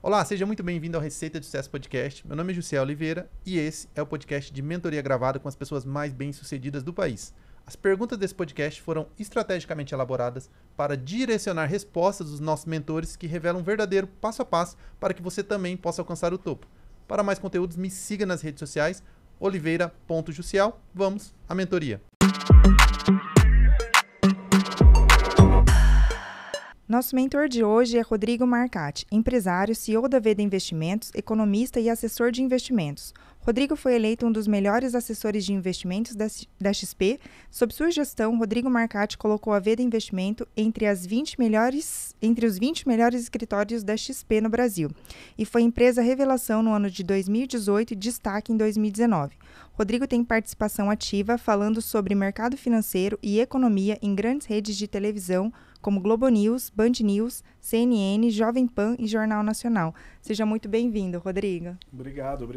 Olá, seja muito bem-vindo ao Receita de Sucesso Podcast. Meu nome é José Oliveira e esse é o podcast de mentoria gravada com as pessoas mais bem-sucedidas do país. As perguntas desse podcast foram estrategicamente elaboradas para direcionar respostas dos nossos mentores que revelam um verdadeiro passo a passo para que você também possa alcançar o topo. Para mais conteúdos, me siga nas redes sociais, oliveira.jussiel. Vamos à mentoria. Nosso mentor de hoje é Rodrigo Marcati, empresário, CEO da Veda Investimentos, economista e assessor de investimentos. Rodrigo foi eleito um dos melhores assessores de investimentos da XP. Sob sua gestão, Rodrigo Marcati colocou a Veda Investimento entre os 20 melhores escritórios da XP no Brasil e foi empresa revelação no ano de 2018 e destaque em 2019. Rodrigo tem participação ativa falando sobre mercado financeiro e economia em grandes redes de televisão, como Globo News, Band News, CNN, Jovem Pan e Jornal Nacional. Seja muito bem-vindo, Rodrigo. Obrigado.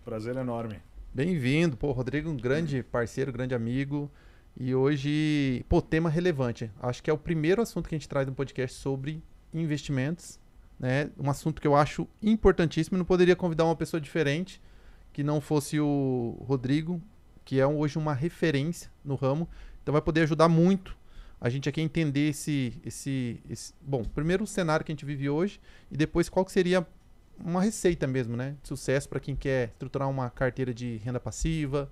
Prazer enorme. Bem-vindo. Rodrigo, um grande parceiro, grande amigo. E hoje, tema relevante. Acho que é o primeiro assunto que a gente traz no podcast sobre investimentos, né? Um assunto que eu acho importantíssimo. Não poderia convidar uma pessoa diferente que não fosse o Rodrigo, que é hoje uma referência no ramo. Então vai poder ajudar muito a gente aqui a entender esse... Bom, primeiro o cenário que a gente vive hoje e depois qual que seria uma receita mesmo, né? De sucesso para quem quer estruturar uma carteira de renda passiva.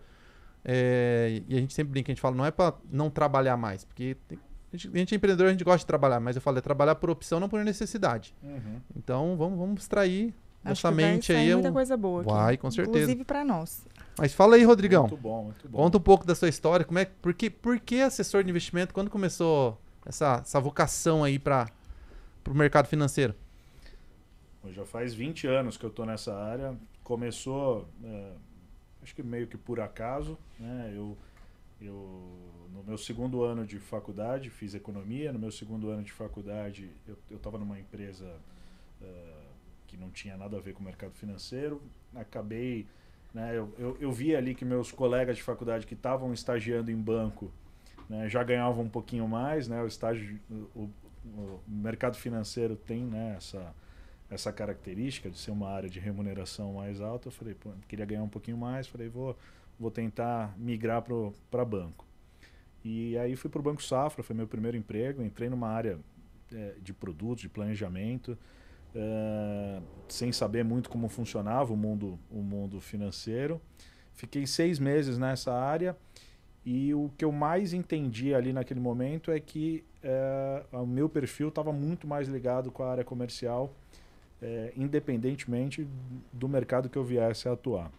E a gente sempre brinca, a gente fala, não é para não trabalhar mais, porque a gente é empreendedor, a gente gosta de trabalhar, mas eu falo, é trabalhar por opção, não por necessidade. Uhum. Então vamos extrair dessa Acho que mente vai sair aí. muita coisa boa aqui. Vai, com certeza. Inclusive para nós. Mas fala aí, Rodrigão. Muito bom. Conta um pouco da sua história. Por que assessor de investimento? Quando começou essa vocação aí para o mercado financeiro? Já faz 20 anos que eu estou nessa área. Começou, acho que meio que por acaso, né? Eu no meu segundo ano de faculdade fiz economia. No meu segundo ano de faculdade eu estava numa empresa que não tinha nada a ver com o mercado financeiro. Acabei, né, eu vi ali que meus colegas de faculdade que estavam estagiando em banco, né, já ganhavam um pouquinho mais, né? O mercado financeiro tem, né, essa característica de ser uma área de remuneração mais alta. Eu falei, queria ganhar um pouquinho mais, falei, vou tentar migrar para banco. E aí fui para o Banco Safra, foi meu primeiro emprego. Entrei numa área de produtos, de planejamento, sem saber muito como funcionava o mundo financeiro. Fiquei 6 meses nessa área e o que eu mais entendi ali naquele momento é que o meu perfil estava muito mais ligado com a área comercial, independentemente do mercado que eu viesse a atuar.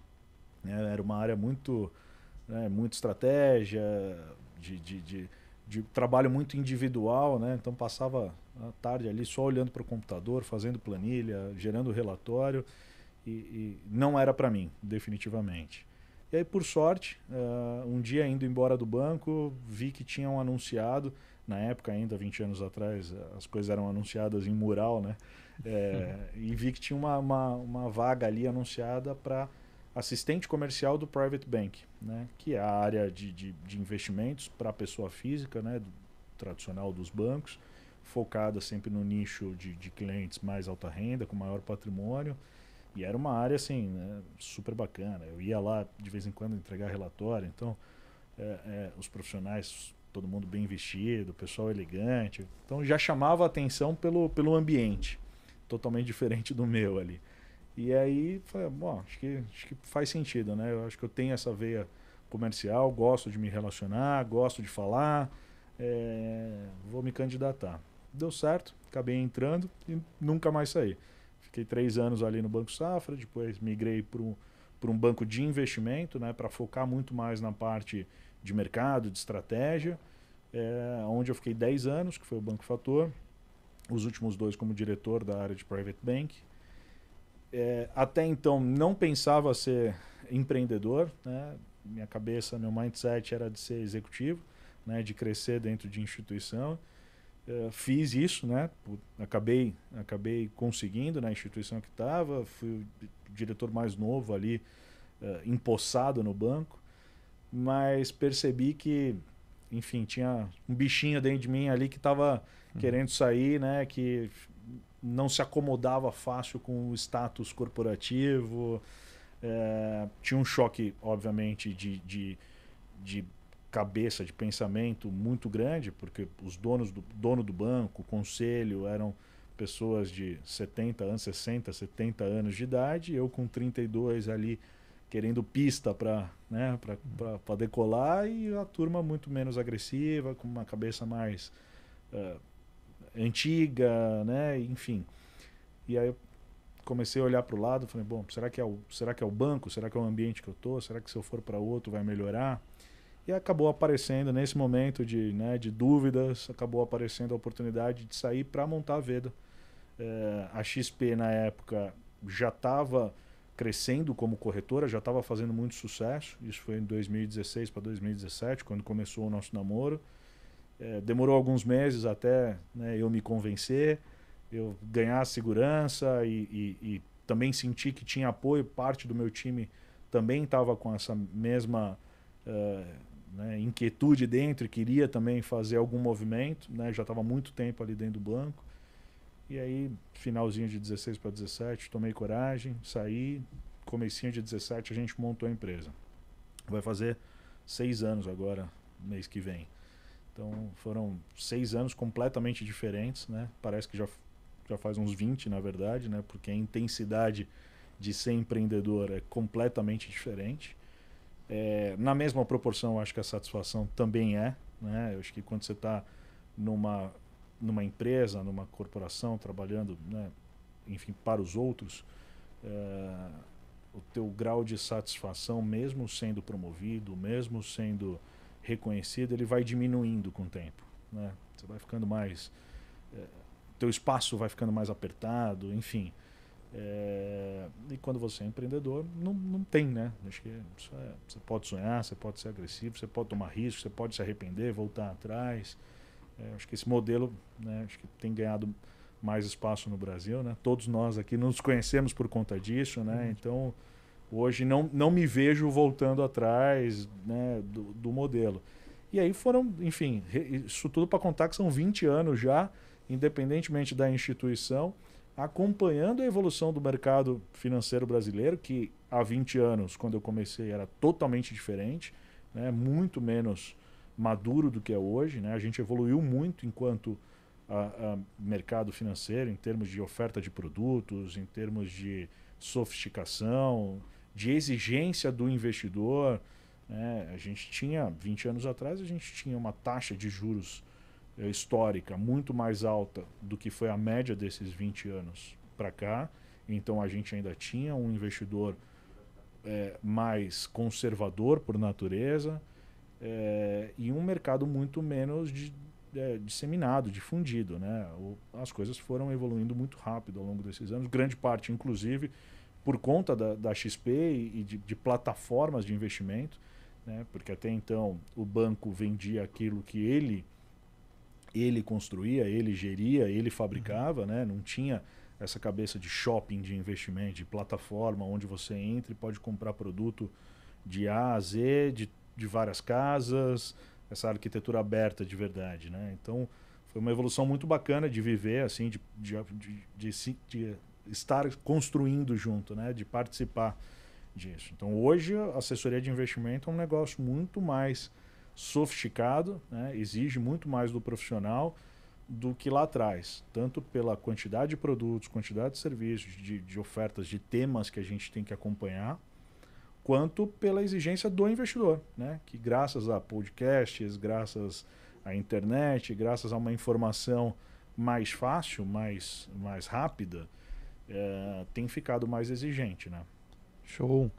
Era uma área muito estratégia, de trabalho muito individual, né? Então passava a tarde ali só olhando para o computador, fazendo planilha, gerando relatório e não era para mim, definitivamente. E aí, por sorte, um dia indo embora do banco, vi que tinham anunciado, na época ainda, 20 anos atrás, as coisas eram anunciadas em mural, né? E vi que tinha uma vaga ali anunciada para assistente comercial do Private Bank, né? Que é a área de investimentos para a pessoa física, né? Tradicional dos bancos, focada sempre no nicho de clientes mais alta renda, com maior patrimônio. E era uma área assim, né, super bacana. Eu ia lá de vez em quando entregar relatório, então os profissionais, todo mundo bem vestido, pessoal elegante. Então já chamava a atenção pelo ambiente, totalmente diferente do meu ali. E aí, falei, bom, acho que faz sentido, né? Eu acho que eu tenho essa veia comercial, gosto de me relacionar, gosto de falar, vou me candidatar. Deu certo, acabei entrando e nunca mais saí. Fiquei 3 anos ali no Banco Safra, depois migrei para um banco de investimento, né, para focar muito mais na parte de mercado, de estratégia, onde eu fiquei 10 anos, que foi o Banco Fator, os últimos 2 como diretor da área de Private Bank. Até então não pensava ser empreendedor, né? Minha cabeça, meu mindset era de ser executivo, né, de crescer dentro de instituição. Fiz isso, né? Acabei conseguindo na instituição que estava, fui o diretor mais novo ali, empossado no banco, mas percebi que enfim, tinha um bichinho dentro de mim ali que estava querendo sair, né? Que não se acomodava fácil com o status corporativo. Tinha um choque, obviamente, de cabeça, de pensamento muito grande, porque os dono do banco, o conselho, eram pessoas de 70 anos, 60, 70 anos de idade, eu com 32 ali querendo pista para decolar, e a turma muito menos agressiva, com uma cabeça mais antiga, né? Enfim. E aí eu comecei a olhar para o lado, falei, bom, será que é o banco? Será que é o ambiente que eu tô? Será que se eu for para outro vai melhorar? E acabou aparecendo, nesse momento de dúvidas, acabou aparecendo a oportunidade de sair para montar a Veda. A XP, na época, já estava crescendo como corretora, já estava fazendo muito sucesso. Isso foi em 2016 para 2017, quando começou o nosso namoro. Demorou alguns meses até, né, eu me convencer, eu ganhar segurança e também senti que tinha apoio. Parte do meu time também estava com essa mesma inquietude dentro e queria também fazer algum movimento, né? Já estava muito tempo ali dentro do banco. E aí, finalzinho de 16 para 17, tomei coragem, saí. Comecinho de 17 a gente montou a empresa. Vai fazer 6 anos agora, mês que vem. Então foram 6 anos completamente diferentes, né? Parece que já faz uns 20, na verdade, né? Porque a intensidade de ser empreendedor é completamente diferente. Na mesma proporção, eu acho que a satisfação também né? Eu acho que quando você está numa empresa, numa corporação, trabalhando, né, enfim, para os outros, o teu grau de satisfação, mesmo sendo promovido, mesmo sendo reconhecido, ele vai diminuindo com o tempo, né? Você vai ficando mais... teu espaço vai ficando mais apertado, enfim. E quando você é empreendedor, não tem, né? Acho que você pode sonhar, você pode ser agressivo, você pode tomar risco, você pode se arrepender, voltar atrás. Acho que esse modelo, né, acho que tem ganhado mais espaço no Brasil, né? Todos nós aqui nos conhecemos por conta disso, né? Então, hoje não me vejo voltando atrás, né, do modelo. E aí foram, enfim, isso tudo para contar que são 20 anos já, independentemente da instituição, acompanhando a evolução do mercado financeiro brasileiro, que há 20 anos, quando eu comecei, era totalmente diferente, né? Muito menos maduro do que é hoje, né? A gente evoluiu muito enquanto mercado financeiro, em termos de oferta de produtos, em termos de sofisticação, de exigência do investidor, né? A gente tinha, 20 anos atrás, a gente tinha uma taxa de juros histórica muito mais alta do que foi a média desses 20 anos para cá. Então a gente ainda tinha um investidor mais conservador por natureza, e um mercado muito menos disseminado, difundido, né? As coisas foram evoluindo muito rápido ao longo desses anos, grande parte, inclusive, por conta da XP e de plataformas de investimento, né? Porque até então o banco vendia aquilo que ele construía, ele geria, ele fabricava, né? Não tinha essa cabeça de shopping de investimento, de plataforma onde você entra e pode comprar produto de A a Z, de várias casas, essa arquitetura aberta de verdade, né? Então foi uma evolução muito bacana de viver, assim, de estar construindo junto, né? De participar disso. Então hoje a assessoria de investimento é um negócio muito mais sofisticado, né? Exige muito mais do profissional do que lá atrás, tanto pela quantidade de produtos, quantidade de serviços, de ofertas, de temas que a gente tem que acompanhar, quanto pela exigência do investidor, né? Que graças a podcasts, graças à internet, graças a uma informação mais fácil, mais rápida, tem ficado mais exigente, né? Show.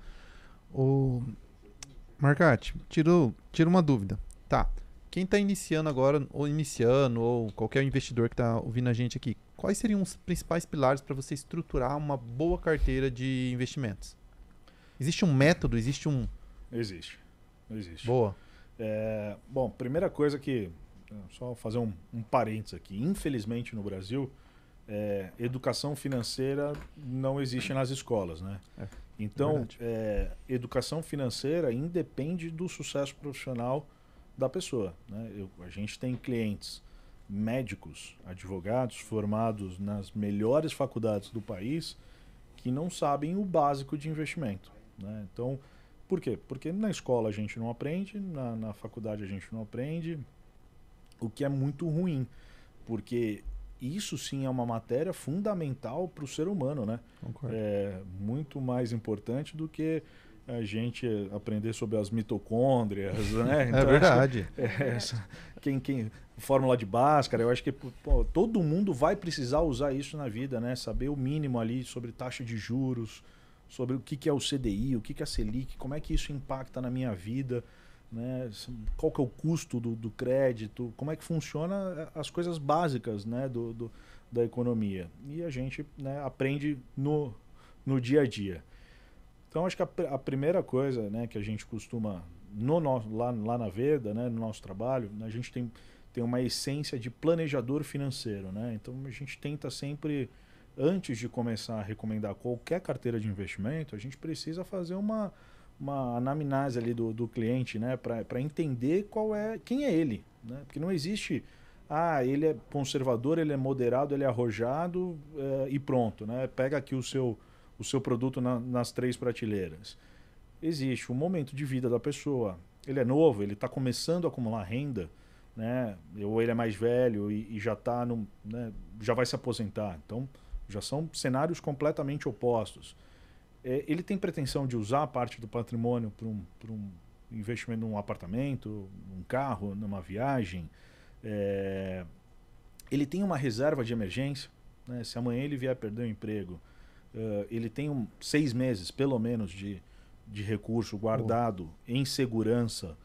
Marcate, tira uma dúvida. Tá. Quem está iniciando agora, ou qualquer investidor que está ouvindo a gente aqui, quais seriam os principais pilares para você estruturar uma boa carteira de investimentos? Existe um método? Existe. Existe. Boa. Bom, primeira coisa que... Só fazer um parênteses aqui. Infelizmente no Brasil, educação financeira não existe nas escolas, né? Então, educação financeira independe do sucesso profissional da pessoa, né? A gente tem clientes médicos, advogados formados nas melhores faculdades do país que não sabem o básico de investimento, né? Então, por quê? Porque na escola a gente não aprende, na faculdade a gente não aprende, o que é muito ruim, porque isso sim é uma matéria fundamental para o ser humano, né? Concordo. É muito mais importante do que a gente aprender sobre as mitocôndrias, né? É verdade. Fórmula de Bhaskara, eu acho que pô, todo mundo vai precisar usar isso na vida, né? Saber o mínimo ali sobre taxa de juros, sobre o que é o CDI, o que é a Selic, como é que isso impacta na minha vida, né? Qual que é o custo do crédito, como é que funciona as coisas básicas, né? Da economia. E a gente, né, aprende no dia a dia. Então, acho que a primeira coisa, né, que a gente costuma, lá na Verda, né, no nosso trabalho, a gente tem uma essência de planejador financeiro, né? Então, a gente tenta sempre, antes de começar a recomendar qualquer carteira de investimento, a gente precisa fazer uma anamnese ali do cliente, né, para entender quem é ele, né? Porque não existe, ele é conservador, ele é moderado, ele é arrojado e pronto, né? Pega aqui o seu produto nas 3 prateleiras. Existe um momento de vida da pessoa. Ele é novo, ele está começando a acumular renda, né? Ou ele é mais velho e já tá né, já vai se aposentar. Então, já são cenários completamente opostos. Ele tem pretensão de usar parte do patrimônio para um investimento num apartamento, num carro, numa viagem. Ele tem uma reserva de emergência, né? Se amanhã ele vier perder o emprego, ele tem 6 meses, pelo menos, de recurso guardado em segurança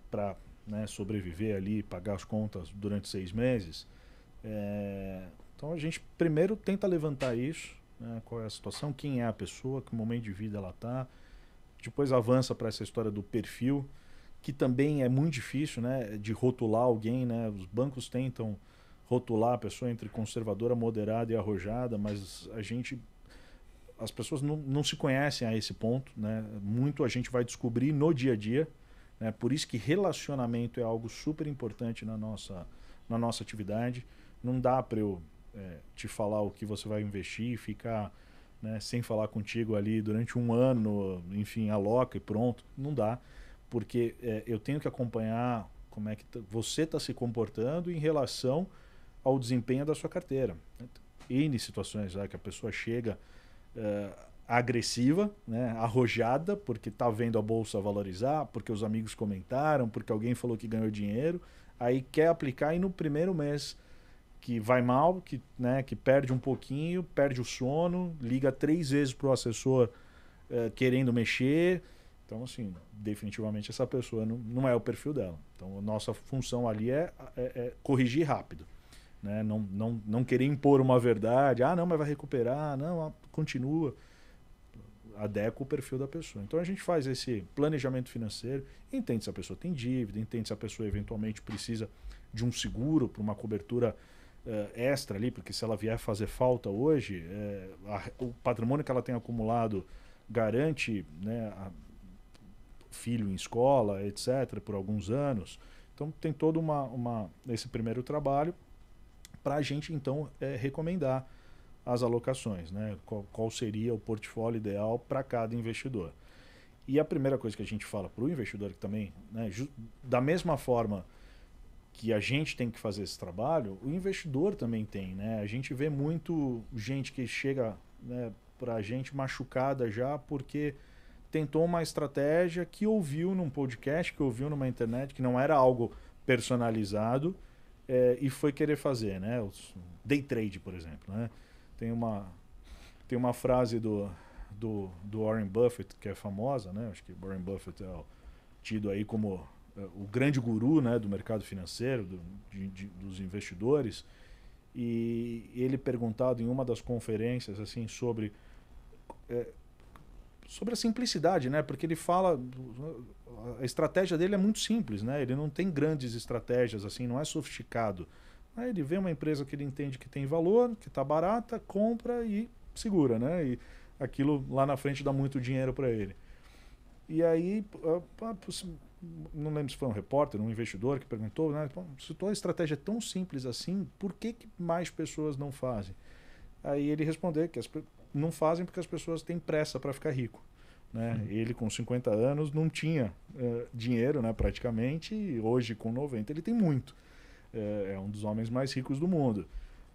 para, né, sobreviver ali, pagar as contas durante 6 meses. Então a gente primeiro tenta levantar isso, né, qual é a situação, quem é a pessoa, que momento de vida ela está. Depois avança para essa história do perfil, que também é muito difícil, né, de rotular alguém, né? Os bancos tentam rotular a pessoa entre conservadora, moderada e arrojada, mas as pessoas não se conhecem a esse ponto, né? Muito a gente vai descobrir no dia a dia, né? Por isso que relacionamento é algo super importante na nossa atividade. Não dá para eu te falar o que você vai investir e ficar, né, sem falar contigo ali durante um ano, enfim, aloca e pronto. Não dá, porque eu tenho que acompanhar como é que você está se comportando em relação ao desempenho da sua carteira. N situações que a pessoa chega agressiva, né, arrojada, porque está vendo a bolsa valorizar, porque os amigos comentaram, porque alguém falou que ganhou dinheiro, aí quer aplicar e no primeiro mês que vai mal, que perde um pouquinho, perde o sono, liga 3 vezes para o assessor querendo mexer. Então, assim, definitivamente essa pessoa não é o perfil dela. Então, a nossa função ali é corrigir rápido. Né? Não querer impor uma verdade, não, mas vai recuperar, não, continua. Adequa o perfil da pessoa. Então a gente faz esse planejamento financeiro, entende se a pessoa tem dívida, entende se a pessoa eventualmente precisa de um seguro para uma cobertura extra ali, porque se ela vier fazer falta hoje, o patrimônio que ela tem acumulado garante, né, filho em escola, etc., por alguns anos. Então tem todo esse primeiro trabalho para a gente, então, recomendar as alocações, né? Qual seria o portfólio ideal para cada investidor. E a primeira coisa que a gente fala para o investidor que também, né, da mesma forma que a gente tem que fazer esse trabalho, o investidor também tem, né? A gente vê muito gente que chega, né, para a gente machucada já porque tentou uma estratégia que ouviu num podcast, que ouviu numa internet, que não era algo personalizado, e foi querer fazer, né? O day trade, por exemplo, né? Tem uma frase do Warren Buffett que é famosa, né? Acho que Warren Buffett é tido aí como o grande guru, né, do mercado financeiro, dos investidores. E ele perguntado em uma das conferências assim sobre a simplicidade, né? Porque ele fala, a estratégia dele é muito simples, né? Ele não tem grandes estratégias assim, não é sofisticado. Aí ele vê uma empresa que ele entende que tem valor, que está barata, compra e segura, né? E aquilo lá na frente dá muito dinheiro para ele. E aí, não lembro se foi um repórter, um investidor que perguntou, né, se tua estratégia é tão simples assim, por que mais pessoas não fazem? Aí ele respondeu que não fazem porque as pessoas têm pressa para ficar rico. Né? Ele com 50 anos não tinha dinheiro, né, praticamente, e hoje com 90 ele tem muito. É um dos homens mais ricos do mundo.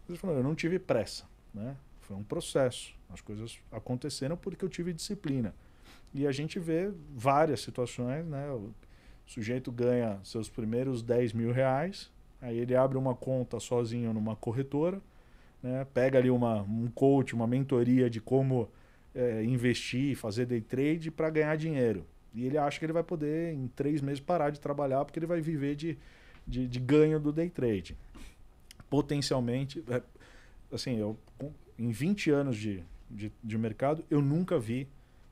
Ele falou, eu não tive pressa. Né? Foi um processo. As coisas aconteceram porque eu tive disciplina. E a gente vê várias situações, né? O sujeito ganha seus primeiros 10 mil reais, aí ele abre uma conta sozinho numa corretora, né? Pega ali um coach, uma mentoria de como investir, fazer day trade para ganhar dinheiro. E ele acha que ele vai poder, em 3 meses, parar de trabalhar porque ele vai viver de ganho do day trade. Potencialmente, assim, em 20 anos de mercado, eu nunca vi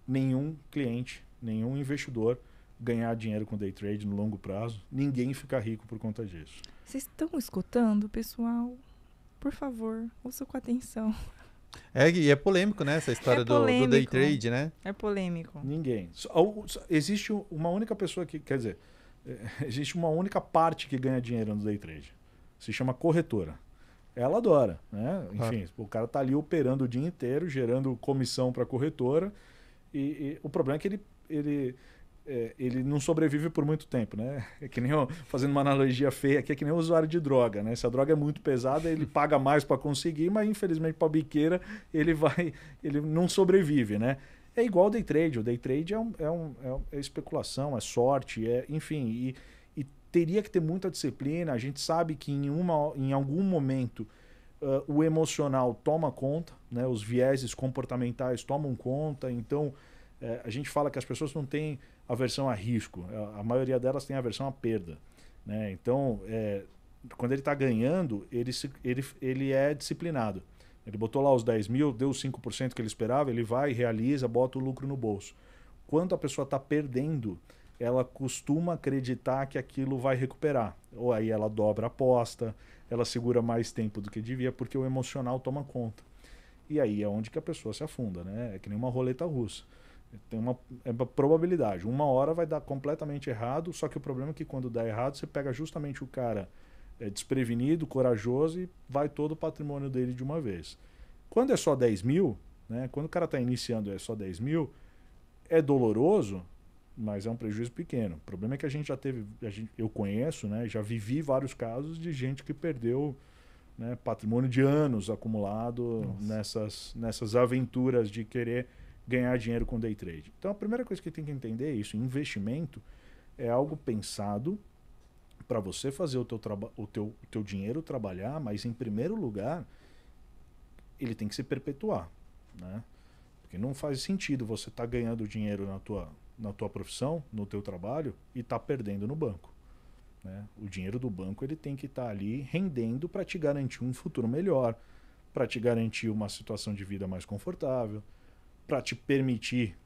nenhum cliente, nenhum investidor ganhar dinheiro com day trade no longo prazo. Ninguém ficar rico por conta disso. Vocês estão escutando, pessoal? Por favor, ouça com atenção. E é polêmico, né? Essa história do day trade, né? É polêmico. Ninguém. Existe uma única pessoa que... Quer dizer, existe uma única parte que ganha dinheiro no day trade. Se chama corretora. Ela adora, né? Enfim, o cara tá ali operando o dia inteiro, gerando comissão para a corretora. E o problema é que ele não sobrevive por muito tempo, né? É que nem fazendo uma analogia feia aqui, é que nem o usuário de droga, né? Se a droga é muito pesada, ele paga mais para conseguir, mas infelizmente para a biqueira ele não sobrevive, né? É igual ao day trade. O day trade é especulação, é sorte, enfim, e teria que ter muita disciplina. A gente sabe que em algum momento o emocional toma conta, né? Os vieses comportamentais tomam conta. Então, a gente fala que as pessoas não têm aversão a risco. A maioria delas tem aversão à perda. Né? Então, quando ele está ganhando, ele é disciplinado. Ele botou lá os 10 mil, deu os 5% que ele esperava, ele vai, realiza, bota o lucro no bolso. Quando a pessoa está perdendo, ela costuma acreditar que aquilo vai recuperar. Ou aí ela dobra a aposta, ela segura mais tempo do que devia, porque o emocional toma conta. E aí é onde que a pessoa se afunda, né? É que nem uma roleta russa. Tem uma probabilidade. Uma hora vai dar completamente errado, só que o problema é que quando dá errado, você pega justamente o cara desprevenido, corajoso e vai todo o patrimônio dele de uma vez. Quando é só 10 mil, né? Quando o cara está iniciando é só 10 mil, é doloroso, mas é um prejuízo pequeno. O problema é que a gente já teve, eu conheço, né, já vivi vários casos de gente que perdeu, né, patrimônio de anos acumulado nessas aventuras de querer ganhar dinheiro com day trade. Então a primeira coisa que tem que entender é isso: investimento é algo pensado para você fazer o teu dinheiro trabalhar, mas em primeiro lugar ele tem que se perpetuar, né? Porque não faz sentido você estar ganhando dinheiro na tua profissão, no teu trabalho, e estar perdendo no banco. Né? O dinheiro do banco ele tem que estar ali rendendo para te garantir um futuro melhor, para te garantir uma situação de vida mais confortável, para te permitir,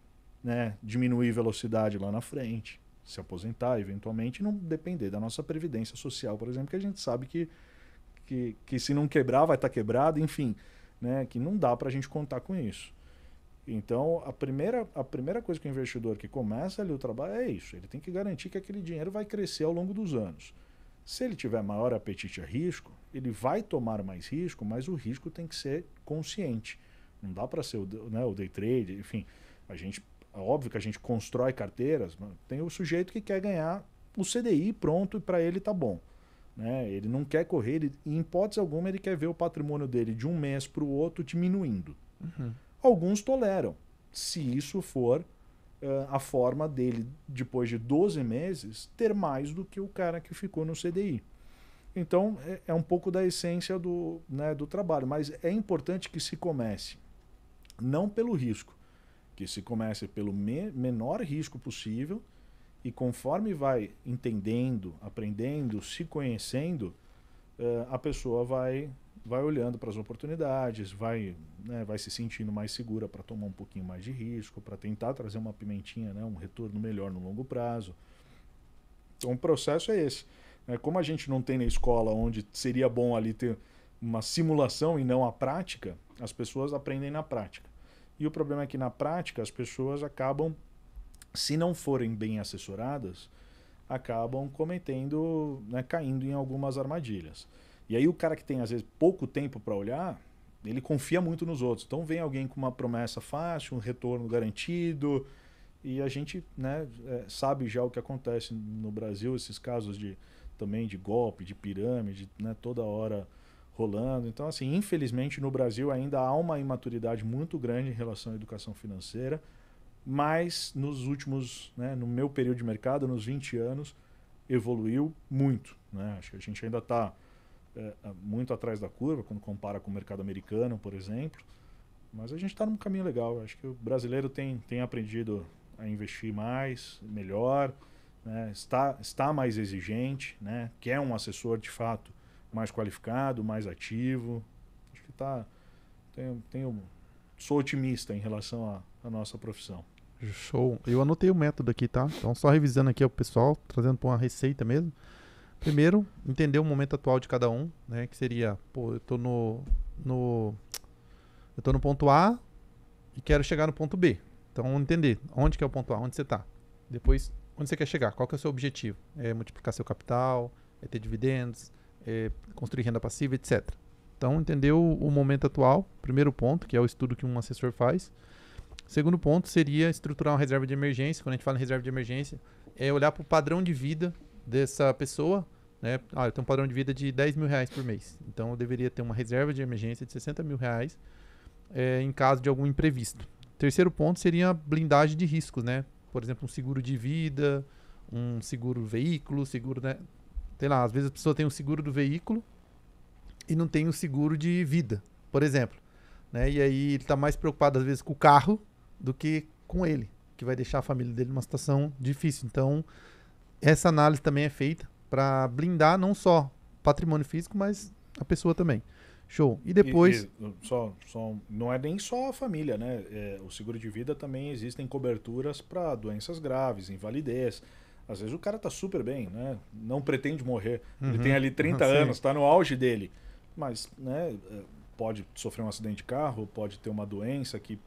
né, diminuir velocidade lá na frente, se aposentar eventualmente, e não depender da nossa previdência social, por exemplo, que a gente sabe que se não quebrar vai estar quebrado, enfim, né, que não dá para a gente contar com isso. Então, a primeira coisa que o investidor que começa ali o trabalho é isso. Ele tem que garantir que aquele dinheiro vai crescer ao longo dos anos. Se ele tiver maior apetite a risco, ele vai tomar mais risco, mas o risco tem que ser consciente. Não dá para ser o day trade, enfim. É óbvio que a gente constrói carteiras, mas tem o sujeito que quer ganhar o CDI pronto e para ele tá bom. Né? Ele não quer correr, em hipótese alguma ele quer ver o patrimônio dele de um mês para o outro diminuindo. Uhum. Alguns toleram, se isso for a forma dele, depois de 12 meses, ter mais do que o cara que ficou no CDI. Então, é um pouco da essência do trabalho, mas é importante que se comece, não pelo risco, que se comece pelo menor risco possível, e conforme vai entendendo, aprendendo, se conhecendo, a pessoa vai olhando para as oportunidades, vai se sentindo mais segura para tomar um pouquinho mais de risco, para tentar trazer uma pimentinha, né, um retorno melhor no longo prazo. Então o processo é esse. Como a gente não tem na escola onde seria bom ali ter uma simulação e não a prática, as pessoas aprendem na prática. E o problema é que na prática as pessoas acabam se não forem bem assessoradas, acabam cometendo, né, caindo em algumas armadilhas. E aí o cara que tem, às vezes, pouco tempo para olhar, ele confia muito nos outros. Então vem alguém com uma promessa fácil, um retorno garantido, e a gente, né, sabe já o que acontece no Brasil, esses casos também de golpe, de pirâmide, né, toda hora rolando. Então, assim, infelizmente no Brasil ainda há uma imaturidade muito grande em relação à educação financeira, mas nos últimos, né, no meu período de mercado, nos 20 anos, evoluiu muito, né? Acho que a gente ainda está muito atrás da curva quando compara com o mercado americano, por exemplo, mas a gente está num caminho legal. Acho que o brasileiro tem aprendido a investir mais, melhor, né? Está mais exigente, né? Quer um assessor de fato mais qualificado, mais ativo. Acho que sou otimista em relação à nossa profissão. Show. Eu anotei o método aqui, tá? Então, só revisando aqui o pessoal, trazendo para uma receita mesmo. Primeiro, entender o momento atual de cada um, né? Que seria, pô, eu tô no ponto A e quero chegar no ponto B. Então, entender onde que é o ponto A, onde você tá. Depois, onde você quer chegar, qual que é o seu objetivo? É multiplicar seu capital, é ter dividendos, é construir renda passiva, etc. Então, entender o momento atual, primeiro ponto, que é o estudo que um assessor faz. Segundo ponto seria estruturar uma reserva de emergência. Quando a gente fala em reserva de emergência, é olhar para o padrão de vida dessa pessoa, né? Eu tenho um padrão de vida de R$10.000 por mês. Então, eu deveria ter uma reserva de emergência de R$60.000 em caso de algum imprevisto. Terceiro ponto seria a blindagem de riscos, né? Por exemplo, um seguro de vida, um seguro veículo, seguro, né? Sei lá, às vezes a pessoa tem o seguro do veículo e não tem o seguro de vida, por exemplo, né? E aí ele está mais preocupado às vezes com o carro do que com ele, que vai deixar a família dele numa situação difícil. Então, essa análise também é feita para blindar não só patrimônio físico, mas a pessoa também. Show. E depois... não é nem só a família, né? O seguro de vida também existem coberturas para doenças graves, invalidez. Às vezes o cara tá super bem, né? Não pretende morrer. Ele tem ali 30 anos, está no auge dele. Mas, né, pode sofrer um acidente de carro, pode ter uma doença que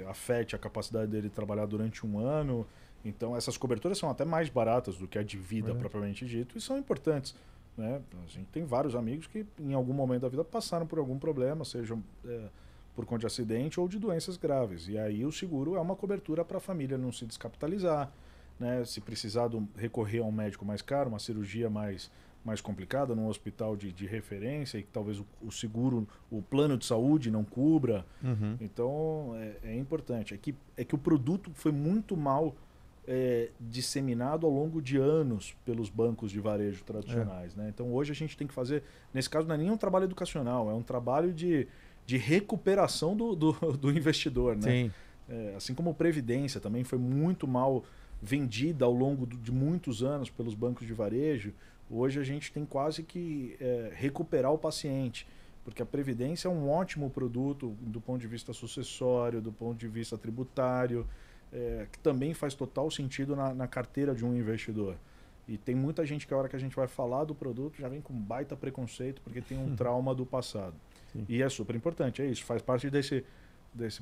afete a capacidade dele de trabalhar durante um ano. Então, essas coberturas são até mais baratas do que a de vida propriamente dito e são importantes, né? A gente tem vários amigos que em algum momento da vida passaram por algum problema, seja por conta de acidente ou de doenças graves. E aí o seguro é uma cobertura para a família não se descapitalizar, né? Se precisar recorrer a um médico mais caro, uma cirurgia mais complicada, num hospital de referência, e que talvez o seguro, o plano de saúde não cubra. Então, é importante. É que o produto foi muito mal disseminado ao longo de anos pelos bancos de varejo tradicionais, né? Então, hoje a gente tem que fazer... Nesse caso, não é nem um trabalho educacional, é um trabalho de recuperação do investidor, né? Sim. Assim como a Previdência também foi muito mal vendida ao longo de muitos anos pelos bancos de varejo. Hoje a gente tem quase que recuperar o paciente, porque a Previdência é um ótimo produto do ponto de vista sucessório, do ponto de vista tributário, que também faz total sentido na carteira de um investidor. E tem muita gente que a hora que a gente vai falar do produto já vem com baita preconceito porque tem um trauma do passado. Sim. E é super importante, é isso, faz parte desse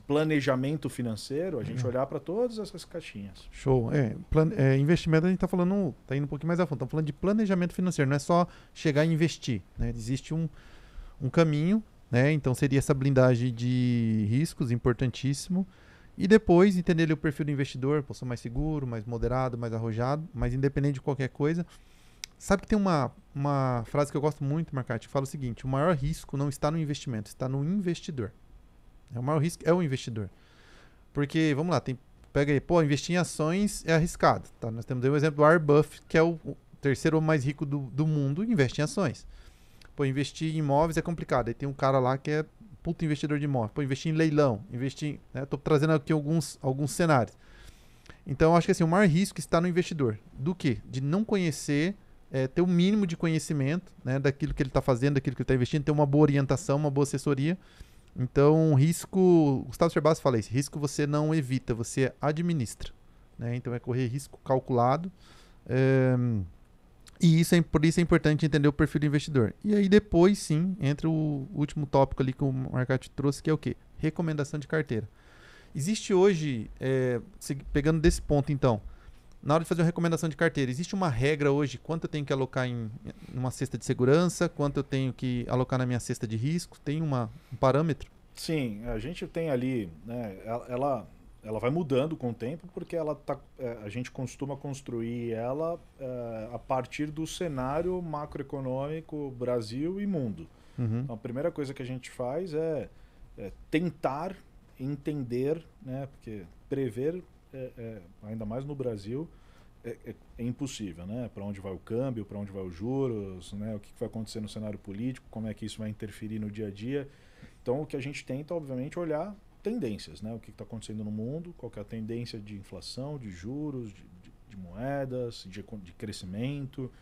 planejamento financeiro, a gente olhar para todas essas caixinhas. Show. Investimento a gente está falando, está indo um pouquinho mais a fundo, estamos falando de planejamento financeiro, não é só chegar e investir, né? Existe um caminho, né? Então seria essa blindagem de riscos, importantíssimo. E depois entender ali o perfil do investidor, sou mais seguro, mais moderado, mais arrojado, mas independente de qualquer coisa. Sabe que tem uma frase que eu gosto muito, Marcati, que fala o seguinte: o maior risco não está no investimento, está no investidor. O maior risco é o investidor. Porque, vamos lá, pega aí, investir em ações é arriscado. Tá? Nós temos aí o exemplo do Warren Buffett, que é o terceiro homem mais rico do mundo, e investe em ações. Investir em imóveis é complicado. Aí tem um cara lá que é puto investidor de imóveis. Investir em leilão, Estou trazendo aqui alguns cenários. Então, eu acho que assim, o maior risco está no investidor. Do quê? De não conhecer, ter o mínimo de conhecimento, né, daquilo que ele está fazendo, daquilo que ele está investindo, ter uma boa orientação, uma boa assessoria. Então, risco... Gustavo Cerbasi fala isso. Risco você não evita, você administra, né? Então, é correr risco calculado. E por isso é importante entender o perfil do investidor. E aí, depois, sim, entra o último tópico ali que o Marcati trouxe, que é o quê? Recomendação de carteira. Existe hoje, pegando desse ponto então, na hora de fazer uma recomendação de carteira, existe uma regra hoje, quanto eu tenho que alocar em uma cesta de segurança, quanto eu tenho que alocar na minha cesta de risco? Tem um parâmetro? Sim, a gente tem ali, né, ela vai mudando com o tempo, porque a gente costuma construir ela a partir do cenário macroeconômico Brasil e mundo. Uhum. Então, a primeira coisa que a gente faz é tentar entender, né, porque prever, ainda mais no Brasil, é impossível, né? Para onde vai o câmbio, para onde vai os juros, né? O que vai acontecer no cenário político, como é que isso vai interferir no dia a dia. Então, o que a gente tenta, obviamente, olhar tendências, né? O que está acontecendo no mundo, qual que é a tendência de inflação, de juros, de moedas, de crescimento,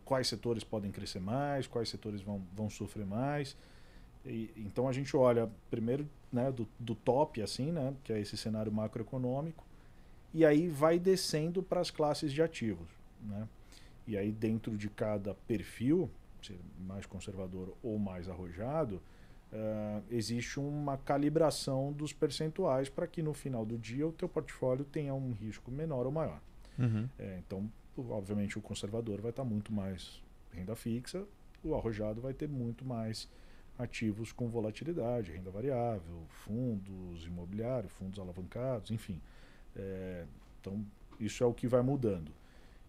quais setores podem crescer mais, quais setores vão sofrer mais. Então, a gente olha primeiro, né, do top, assim, né, que é esse cenário macroeconômico, e aí vai descendo para as classes de ativos, né? E aí, dentro de cada perfil, ser mais conservador ou mais arrojado, existe uma calibração dos percentuais para que no final do dia o teu portfólio tenha um risco menor ou maior. Uhum. Então, obviamente, o conservador vai estar muito mais renda fixa, o arrojado vai ter muito mais ativos com volatilidade, renda variável, fundos imobiliários, fundos alavancados, enfim. Então, isso é o que vai mudando.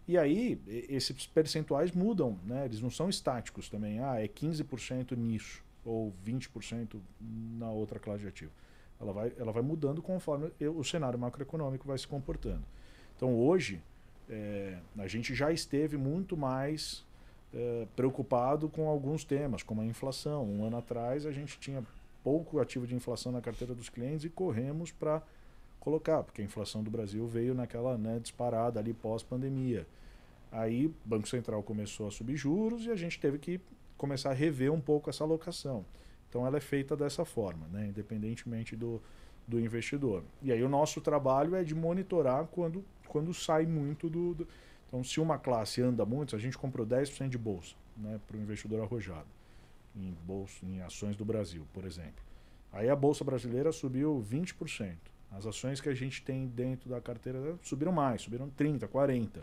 E aí, esses percentuais mudam, né? Eles não são estáticos também. É 15% nisso, ou 20% na outra classe de ativo. Ela vai mudando conforme o cenário macroeconômico vai se comportando. Então, hoje, a gente já esteve muito mais preocupado com alguns temas, como a inflação. Um ano atrás, a gente tinha pouco ativo de inflação na carteira dos clientes e corremos para colocar, porque a inflação do Brasil veio naquela, né, disparada ali pós-pandemia. Aí o Banco Central começou a subir juros e a gente teve que começar a rever um pouco essa alocação. Então ela é feita dessa forma, né, independentemente do investidor. E aí o nosso trabalho é de monitorar quando sai muito do... Então, se uma classe anda muito, a gente comprou 10% de bolsa, né, para o investidor arrojado, em ações do Brasil, por exemplo. Aí a bolsa brasileira subiu 20%. As ações que a gente tem dentro da carteira subiram mais, subiram 30%, 40%.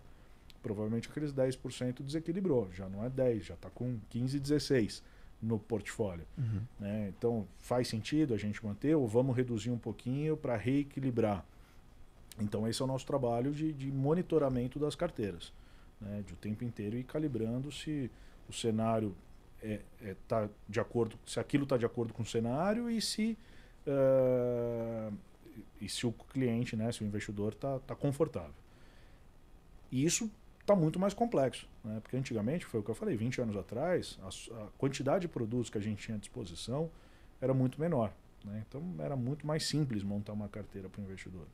Provavelmente aqueles 10% desequilibrou, já não é 10%, já está com 15%, 16% no portfólio. Uhum. Né? Então, faz sentido a gente manter ou vamos reduzir um pouquinho para reequilibrar? Então, esse é o nosso trabalho de monitoramento das carteiras, né? De o tempo inteiro ir calibrando se o cenário tá de acordo, se aquilo está de acordo com o cenário e se o cliente, né, se o investidor está confortável. E isso está muito mais complexo, né? Porque antigamente, foi o que eu falei, 20 anos atrás, a quantidade de produtos que a gente tinha à disposição era muito menor, né? Então era muito mais simples montar uma carteira para o investidor.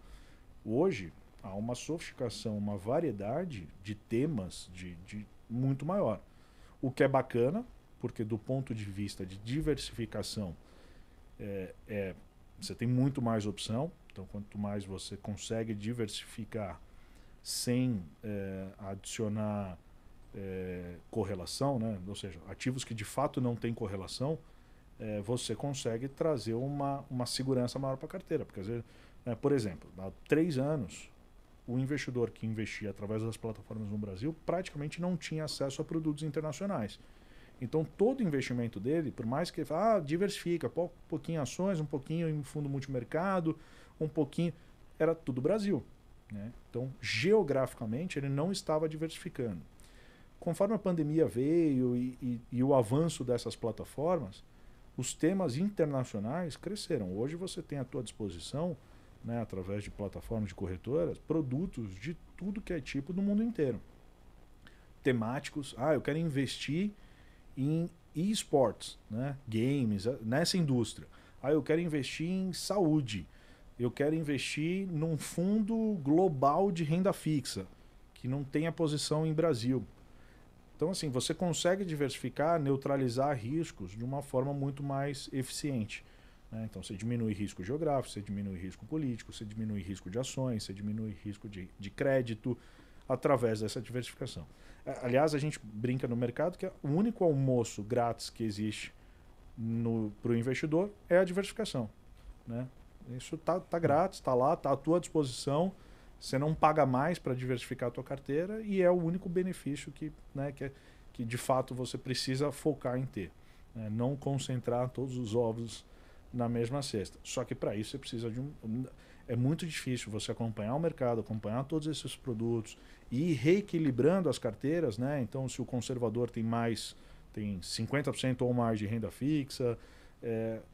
Hoje, há uma sofisticação, uma variedade de temas de muito maior. O que é bacana, porque do ponto de vista de diversificação, você tem muito mais opção. Então, quanto mais você consegue diversificar sem adicionar correlação, né? Ou seja, ativos que de fato não têm correlação, você consegue trazer uma segurança maior para a carteira. Porque, às vezes, por exemplo, há 3 anos, o investidor que investia através das plataformas no Brasil praticamente não tinha acesso a produtos internacionais. Então, todo investimento dele, por mais que ele diversifica, um pouquinho em ações, um pouquinho em fundo multimercado, um pouquinho, era tudo Brasil, né? Então, geograficamente, ele não estava diversificando. Conforme a pandemia veio e o avanço dessas plataformas, os temas internacionais cresceram. Hoje você tem à tua disposição, né, através de plataformas de corretoras, produtos de tudo que é tipo do mundo inteiro. Temáticos, eu quero investir em esportes, né, games, nessa indústria. Eu quero investir em saúde. Eu quero investir num fundo global de renda fixa, que não tenha posição em Brasil. Então, assim, você consegue diversificar, neutralizar riscos de uma forma muito mais eficiente, né? Então, você diminui risco geográfico, você diminui risco político, você diminui risco de ações, você diminui risco de crédito através dessa diversificação. Aliás, a gente brinca no mercado que o único almoço grátis que existe para o investidor é a diversificação, né? Isso tá grátis, está lá, está à tua disposição. Você não paga mais para diversificar a tua carteira e é o único benefício que de fato você precisa focar em ter. Né? Não concentrar todos os ovos na mesma cesta. Só que para isso você precisa de é muito difícil você acompanhar o mercado, acompanhar todos esses produtos e ir reequilibrando as carteiras, né? Então, se o conservador tem 50% ou mais de renda fixa,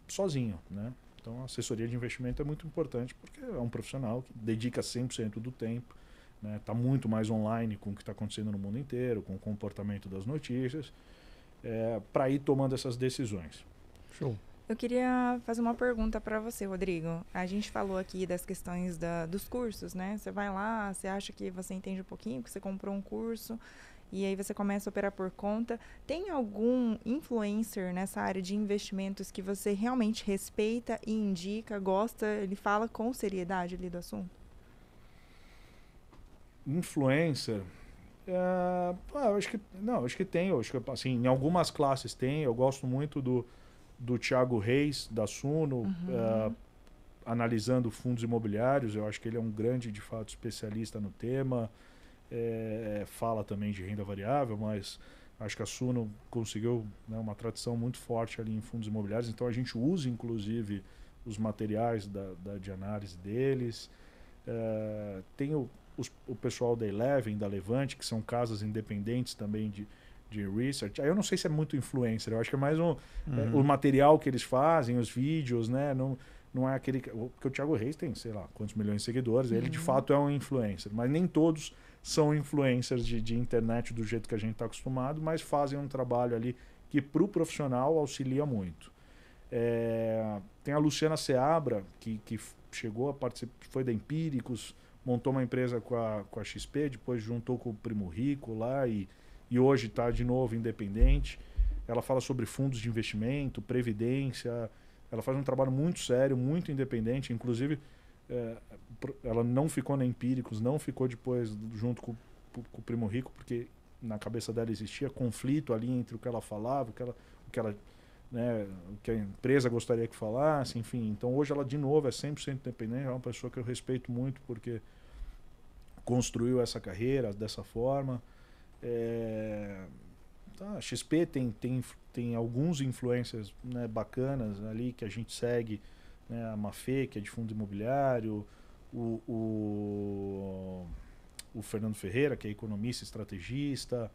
sozinho, né? Então, a assessoria de investimento é muito importante porque é um profissional que dedica 100% do tempo, né? Tá muito mais online com o que está acontecendo no mundo inteiro, com o comportamento das notícias, para ir tomando essas decisões. Show. Eu queria fazer uma pergunta para você, Rodrigo. A gente falou aqui das questões dos cursos, né? Você vai lá, você acha que você entende um pouquinho, porque você comprou um curso e aí você começa a operar por conta. Tem algum influencer nessa área de investimentos que você realmente respeita e indica, gosta, ele fala com seriedade ali do assunto? Influencer? Eu acho que tem. Eu acho que, assim, em algumas classes tem. Eu gosto muito do Thiago Reis, da Suno, analisando fundos imobiliários. Eu acho que ele é um grande, de fato, especialista no tema. Fala também de renda variável, mas acho que a Suno conseguiu, né, uma tradição muito forte ali em fundos imobiliários. Então a gente usa, inclusive, os materiais de análise deles. Tem o pessoal da Eleven, da Levante, que são casas independentes também de research. Aí eu não sei se é muito influencer, eu acho que é mais o material que eles fazem, os vídeos, né? Não é aquele... Porque o Thiago Reis tem, sei lá, quantos milhões de seguidores, ele de fato é um influencer, mas nem todos são influencers de internet do jeito que a gente está acostumado, mas fazem um trabalho ali que para o profissional auxilia muito. Tem a Luciana Seabra, que chegou a participar, foi da Empíricos, montou uma empresa com a XP, depois juntou com o Primo Rico lá e hoje está de novo independente. Ela fala sobre fundos de investimento, previdência. Ela faz um trabalho muito sério, muito independente. Inclusive, ela não ficou na Empíricos, não ficou depois junto com o Primo Rico, porque na cabeça dela existia conflito ali entre o que ela falava, o que a empresa gostaria que falasse, enfim. Então hoje ela de novo é 100% independente, é uma pessoa que eu respeito muito porque construiu essa carreira dessa forma. A XP tem alguns influencers, né, bacanas ali que a gente segue, né, a Mafê, que é de fundo imobiliário, o Fernando Ferreira, que é economista, estrategista,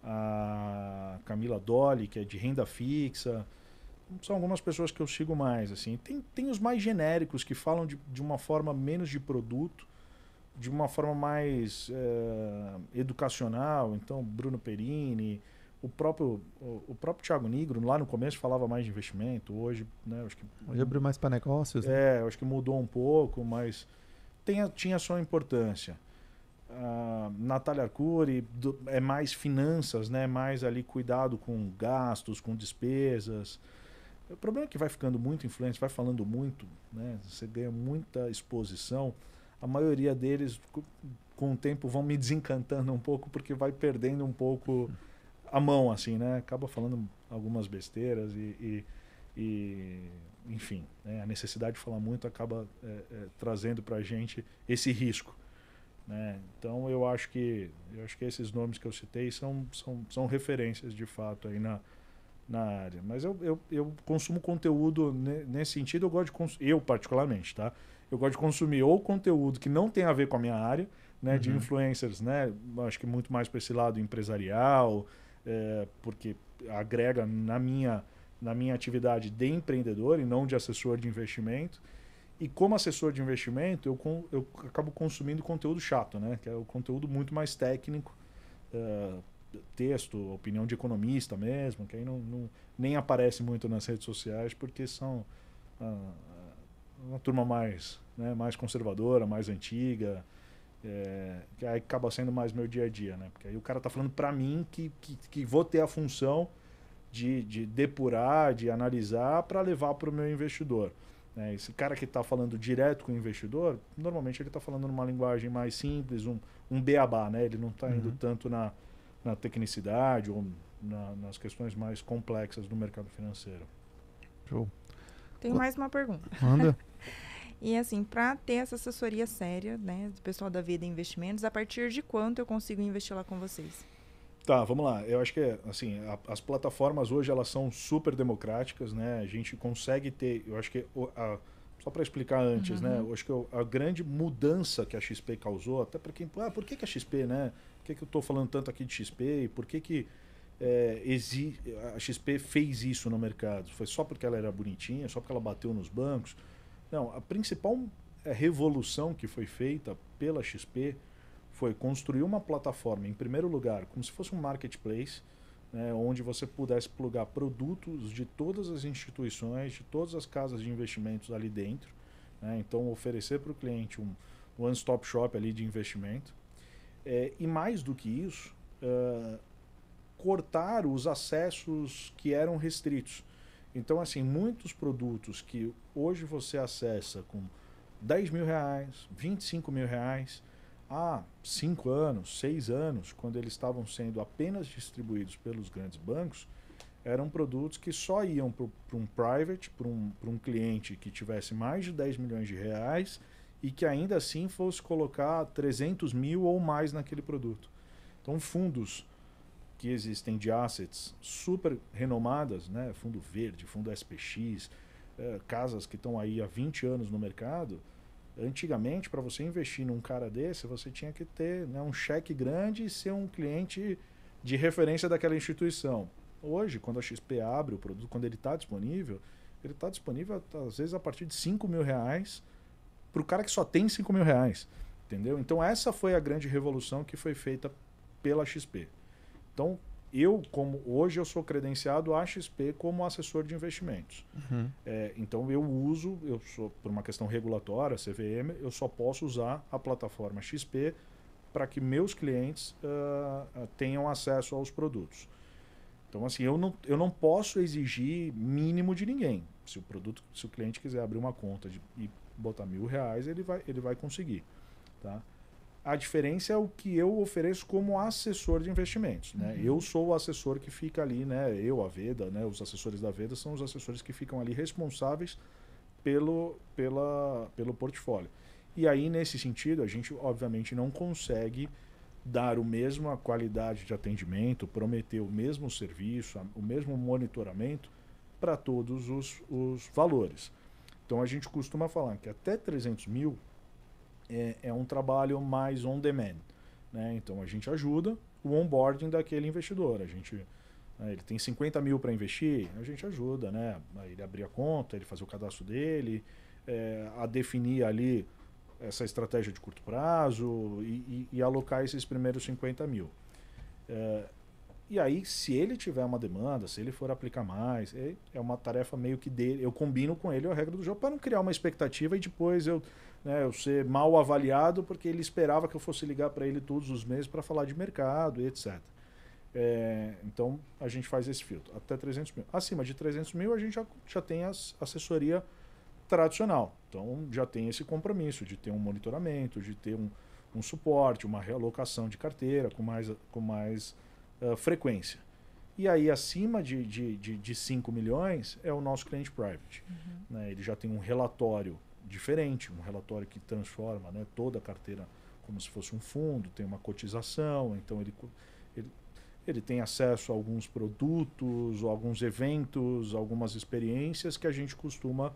a Camila Dolly, que é de renda fixa. São algumas pessoas que eu sigo mais. Assim. Tem os mais genéricos que falam de uma forma menos de produto, de uma forma mais educacional. Então, Bruno Perini, o próprio Thiago Nigro, lá no começo falava mais de investimento, hoje, né, acho que hoje abriu mais para negócios. Né? Acho que mudou um pouco, mas tinha sua importância. Natália Arcuri é mais finanças, né, mais ali cuidado com gastos, com despesas. O problema é que vai ficando muito influente, vai falando muito, né, você ganha muita exposição. A maioria deles, com o tempo, vão me desencantando um pouco, porque vai perdendo um pouco a mão, assim, né? Acaba falando algumas besteiras enfim, né? A necessidade de falar muito acaba trazendo para a gente esse risco, né? Então, eu acho que esses nomes que eu citei são referências, de fato, aí na área. Mas eu consumo conteúdo nesse sentido, eu gosto de consumir, eu particularmente, tá? Eu gosto de consumir ou conteúdo que não tem a ver com a minha área, né, de influencers, né, acho que muito mais para esse lado empresarial, porque agrega na minha atividade de empreendedor e não de assessor de investimento. E como assessor de investimento, eu acabo consumindo conteúdo chato, né, que é o conteúdo muito mais técnico, texto, opinião de economista mesmo, que aí nem aparece muito nas redes sociais, porque são uma turma mais conservadora, mais antiga, que aí acaba sendo mais meu dia a dia, né? Porque aí o cara tá falando para mim que vou ter a função de depurar, de analisar para levar para o meu investidor. Né? Esse cara que está falando direto com o investidor, normalmente ele está falando numa linguagem mais simples, um beabá, né? Ele não está indo tanto na tecnicidade ou nas questões mais complexas do mercado financeiro. Show. Tenho mais uma pergunta. Manda. E assim, para ter essa assessoria séria, né, do pessoal da Veda Investimentos, a partir de quanto eu consigo investir lá com vocês? Tá, vamos lá. Eu acho que assim, as plataformas hoje elas são super democráticas, né? A gente consegue ter, eu acho que só para explicar antes, né? Eu acho que a grande mudança que a XP causou, até para quem, por que a XP, né? Por que eu estou falando tanto aqui de XP? E por que a XP fez isso no mercado? Foi só porque ela era bonitinha, só porque ela bateu nos bancos? Não, a principal revolução que foi feita pela XP foi construir uma plataforma, em primeiro lugar, como se fosse um marketplace, né, onde você pudesse plugar produtos de todas as instituições, de todas as casas de investimentos ali dentro. Né, então, oferecer para o cliente um one-stop shop ali de investimento. E mais do que isso, cortar os acessos que eram restritos. Então, assim, muitos produtos que hoje você acessa com R$10.000, R$25.000, há 5 anos, 6 anos, quando eles estavam sendo apenas distribuídos pelos grandes bancos, eram produtos que só iam para um private, para um cliente que tivesse mais de 10 milhões de reais e que ainda assim fosse colocar 300 mil ou mais naquele produto. Então, fundos que existem de assets super renomadas, né? Fundo Verde, Fundo SPX, casas que estão aí há 20 anos no mercado. Antigamente, para você investir num cara desse, você tinha que ter, né, um cheque grande e ser um cliente de referência daquela instituição. Hoje, quando a XP abre o produto, quando ele está disponível às vezes a partir de R$5.000 para o cara que só tem R$5.000. Entendeu? Então essa foi a grande revolução que foi feita pela XP. Então, hoje eu sou credenciado à XP como assessor de investimentos. Então por uma questão regulatória, CVM, eu só posso usar a plataforma XP para que meus clientes tenham acesso aos produtos. Então, assim, eu não posso exigir mínimo de ninguém. Se o cliente quiser abrir uma conta e botar R$1.000, ele vai conseguir. Tá? A diferença é o que eu ofereço como assessor de investimentos. Né? Eu sou o assessor que fica ali, né? A Veda, né? Os assessores da Veda são os assessores que ficam ali responsáveis pelo portfólio. E aí, nesse sentido, a gente obviamente não consegue dar a mesma qualidade de atendimento, prometer o mesmo serviço, o mesmo monitoramento para todos os valores. Então a gente costuma falar que até 300 mil é um trabalho mais on demand. Né? Então a gente ajuda o onboarding daquele investidor. Ele tem 50 mil para investir, a gente ajuda, né? Ele abrir a conta, ele fazer o cadastro dele, a definir ali essa estratégia de curto prazo e alocar esses primeiros 50 mil. E aí, se ele tiver uma demanda, se ele for aplicar mais, é uma tarefa meio que dele. Eu combino com ele a regra do jogo para não criar uma expectativa e depois eu ser mal avaliado porque ele esperava que eu fosse ligar para ele todos os meses para falar de mercado e etc. Então, a gente faz esse filtro. Até 300 mil. Acima de 300 mil, a gente já tem a assessoria tradicional. Então, já tem esse compromisso de ter um monitoramento, de ter um suporte, uma realocação de carteira com mais frequência. E aí, acima de 5 milhões, é o nosso cliente private. Né? Ele já tem um relatório diferente, um relatório que transforma, né, toda a carteira como se fosse um fundo, tem uma cotização, então ele tem acesso a alguns produtos, alguns eventos, algumas experiências que a gente costuma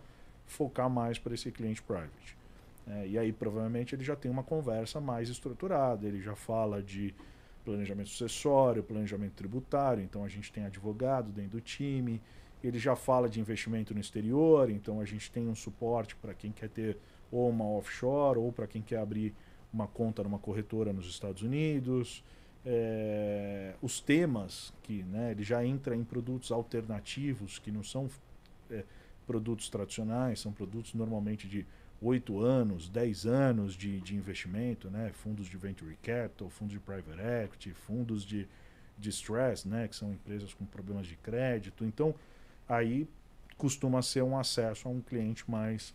focar mais para esse cliente private. E aí, provavelmente, ele já tem uma conversa mais estruturada, ele já fala de planejamento sucessório, planejamento tributário, então a gente tem advogado dentro do time, ele já fala de investimento no exterior, então a gente tem um suporte para quem quer ter ou uma offshore ou para quem quer abrir uma conta numa corretora nos Estados Unidos. Os temas que, né, ele já entra em produtos alternativos que não são produtos tradicionais, são produtos normalmente de 8 anos, 10 anos de investimento, né? Fundos de venture capital, fundos de private equity, fundos de stress, né? Que são empresas com problemas de crédito. Então, aí costuma ser um acesso a um cliente mais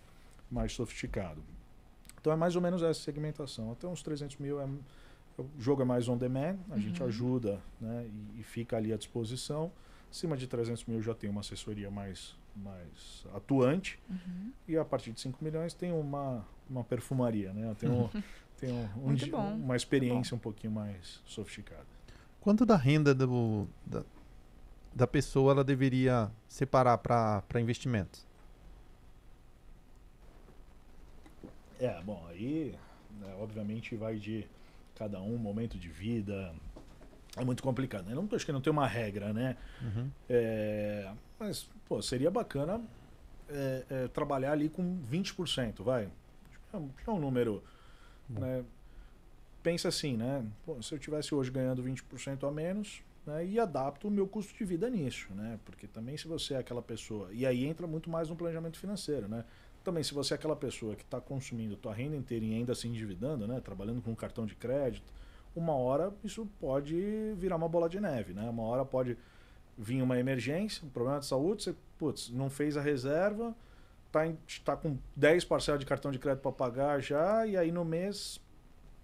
sofisticado. Então, é mais ou menos essa segmentação. Até uns 300 mil, o jogo é mais on demand, a gente ajuda, né? E fica ali à disposição. Acima de 300 mil já tem uma assessoria mais atuante. E a partir de 5 milhões tem uma perfumaria, né? Tem uma experiência um pouquinho mais sofisticada. Quanto da renda da pessoa ela deveria separar para investimentos? Bom, aí, né, obviamente vai de cada um, momento de vida. É muito complicado, né? Acho que não tem uma regra, né? Mas, pô, seria bacana trabalhar ali com 20%, vai. Acho que é um número, né? Pensa assim, né? Pô, se eu tivesse hoje ganhando 20% a menos, né, e adapto o meu custo de vida nisso, né? Porque também se você é aquela pessoa... E aí entra muito mais no planejamento financeiro, né? Também se você é aquela pessoa que está consumindo tua renda inteira e ainda se endividando, né? Trabalhando com um cartão de crédito, uma hora isso pode virar uma bola de neve, né? Uma hora pode vir uma emergência, um problema de saúde, você, putz, não fez a reserva, tá com 10 parcelas de cartão de crédito para pagar já, e aí no mês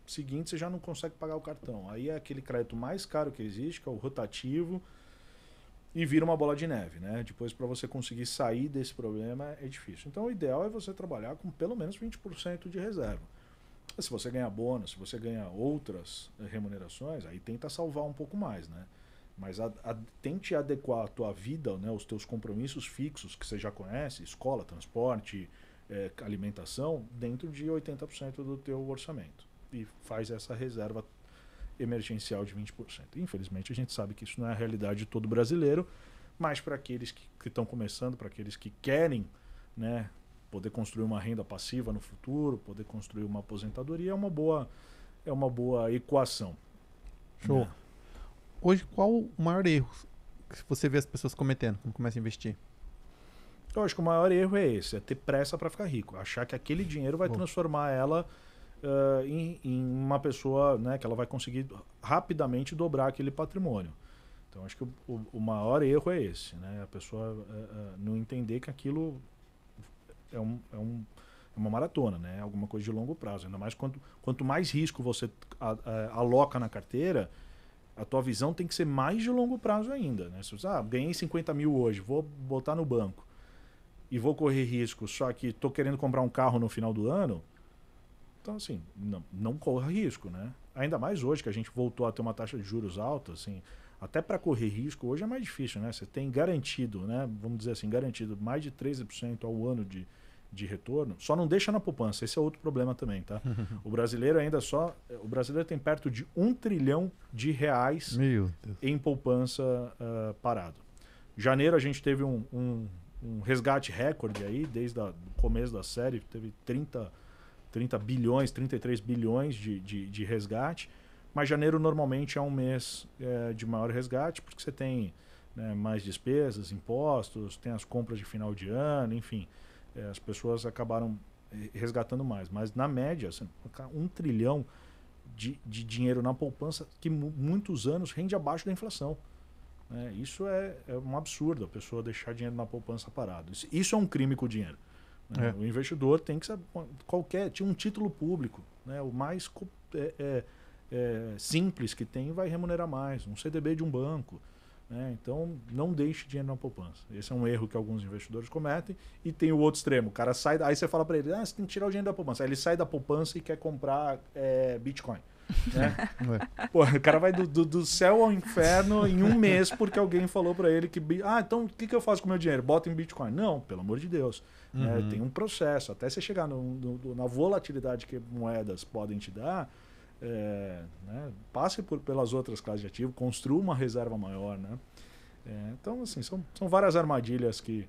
seguinte você já não consegue pagar o cartão. Aí é aquele crédito mais caro que existe, que é o rotativo, e vira uma bola de neve, né? Depois, para você conseguir sair desse problema é difícil. Então o ideal é você trabalhar com pelo menos 20% de reserva. Se você ganha bônus, se você ganha outras remunerações, aí tenta salvar um pouco mais, né? Mas tente adequar a tua vida, né, os teus compromissos fixos que você já conhece, escola, transporte, alimentação, dentro de 80% do teu orçamento. E faz essa reserva emergencial de 20%. Infelizmente a gente sabe que isso não é a realidade de todo brasileiro, mas para aqueles que estão começando, para aqueles que querem, né, poder construir uma renda passiva no futuro, poder construir uma aposentadoria, é uma boa equação. Show. Né? Hoje, qual o maior erro que você vê as pessoas cometendo quando começam a investir? Eu acho que o maior erro é esse, é ter pressa para ficar rico, achar que aquele dinheiro vai transformar ela em uma pessoa, né, que ela vai conseguir rapidamente dobrar aquele patrimônio. Então acho que o maior erro é esse, né? A pessoa não entender que aquilo é uma maratona, né? Alguma coisa de longo prazo. Ainda mais quanto mais risco você aloca na carteira, a tua visão tem que ser mais de longo prazo ainda, né? Se você, ganhei 50 mil hoje, vou botar no banco e vou correr risco, só que estou querendo comprar um carro no final do ano, então assim, não corra risco, né? Ainda mais hoje que a gente voltou a ter uma taxa de juros alta, assim, até para correr risco hoje é mais difícil, né? Você tem garantido, né? Vamos dizer assim, garantido mais de 13% ao ano de retorno, só não deixa na poupança, esse é outro problema também, tá? O brasileiro o brasileiro tem perto de 1 trilhão de reais em poupança parado. Janeiro a gente teve um resgate recorde aí, desde o começo da série, teve 30 bilhões, 33 bilhões de resgate, mas janeiro normalmente é um mês de maior resgate, porque você tem, né, mais despesas, impostos, tem as compras de final de ano, enfim, as pessoas acabaram resgatando mais. Mas na média, assim, 1 trilhão de dinheiro na poupança, que muitos anos rende abaixo da inflação. Isso é um absurdo, a pessoa deixar dinheiro na poupança parado. Isso é um crime com o dinheiro. O investidor tem que saber, tinha um título público, né? O mais simples que tem vai remunerar mais, um CDB de um banco, né? Então não deixe dinheiro na poupança. Esse é um erro que alguns investidores cometem. E tem o outro extremo, o cara sai, aí você fala para ele, você tem que tirar o dinheiro da poupança. Aí ele sai da poupança e quer comprar Bitcoin, né? Pô, o cara vai do céu ao inferno em um mês porque alguém falou para ele que então o que eu faço com o meu dinheiro? Bota em Bitcoin. Não, pelo amor de Deus. Tem um processo, até você chegar na volatilidade que moedas podem te dar, né? Passe pelas outras classes de ativo, construa uma reserva maior, né? Então, assim, são várias armadilhas que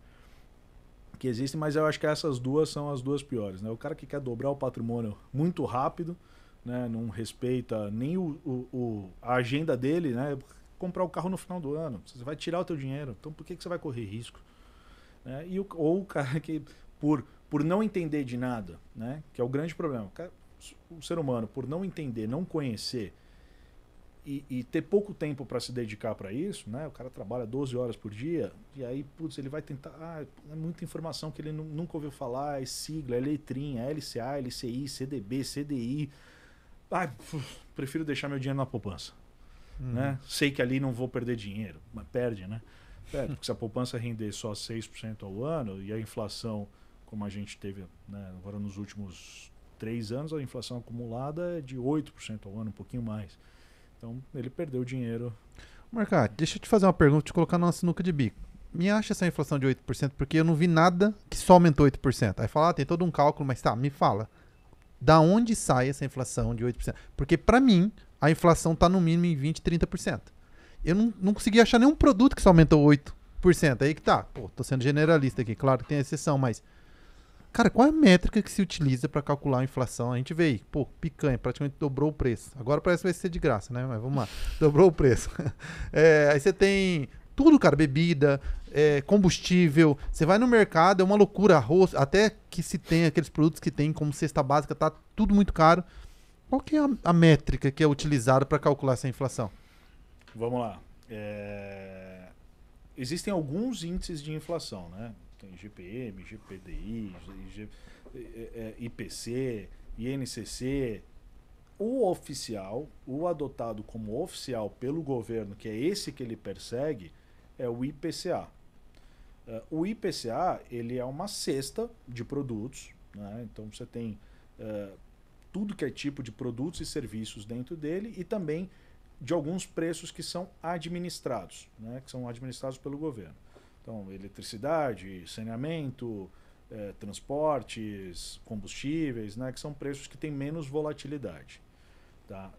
existem, mas eu acho que essas duas são as duas piores, né? O cara que quer dobrar o patrimônio muito rápido, né? Não respeita nem a agenda dele, né? Comprar o carro no final do ano, você vai tirar o teu dinheiro, então por que você vai correr risco? Ou o cara que, por não entender de nada, né? Que é o grande problema. O ser humano, por não entender, não conhecer e ter pouco tempo para se dedicar para isso, né? O cara trabalha 12 horas por dia e aí, ele vai tentar... é muita informação que ele nunca ouviu falar, é sigla, é letrinha, é LCA, LCI, CDB, CDI. Prefiro deixar meu dinheiro na poupança. Né? Sei que ali não vou perder dinheiro, mas perde, né? Porque se a poupança render só 6% ao ano e a inflação, como a gente teve, né, agora nos últimos 3 anos, a inflação acumulada é de 8% ao ano, um pouquinho mais. Então, ele perdeu dinheiro. Marcate, deixa eu te fazer uma pergunta, te colocar numa sinuca de bico. Me acha essa inflação de 8%, porque eu não vi nada que só aumentou 8%. Aí fala, tem todo um cálculo, mas tá, me fala. Da onde sai essa inflação de 8%? Porque pra mim, a inflação tá no mínimo em 20%, 30%. Eu não consegui achar nenhum produto que só aumentou 8%. Aí que tá. Pô, tô sendo generalista aqui, claro que tem exceção, mas... Cara, qual é a métrica que se utiliza para calcular a inflação? A gente vê aí, pô, picanha, praticamente dobrou o preço. Agora parece que vai ser de graça, né? Mas vamos lá, dobrou o preço. Aí você tem tudo, cara, bebida, combustível. Você vai no mercado, é uma loucura, arroz, até que se tem aqueles produtos que tem como cesta básica, tá tudo muito caro. Qual que é a métrica que é utilizada para calcular essa inflação? Vamos lá. Existem alguns índices de inflação, né? Tem GPM, GPDI, IPC, INCC. O oficial, o adotado como oficial pelo governo, que é esse que ele persegue, é o IPCA. O IPCA, ele é uma cesta de produtos, né? Então você tem tudo que é tipo de produtos e serviços dentro dele e também de alguns preços que são administrados, né? Que são administrados pelo governo. Então, eletricidade, saneamento, transportes, combustíveis, né, que são preços que têm menos volatilidade. Tá?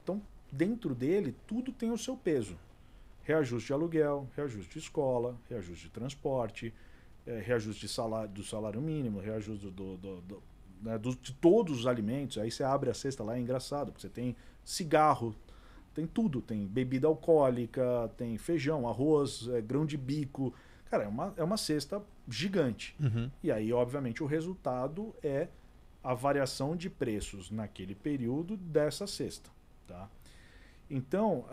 Então, dentro dele, tudo tem o seu peso. Reajuste de aluguel, reajuste de escola, reajuste de transporte, reajuste do salário mínimo, reajuste de todos os alimentos. Aí você abre a cesta lá, é engraçado, porque você tem cigarro, tem tudo, tem bebida alcoólica, tem feijão, arroz, grão de bico. Cara, é uma cesta gigante. Uhum. E aí, obviamente, o resultado é a variação de preços naquele período dessa cesta. Tá? Então,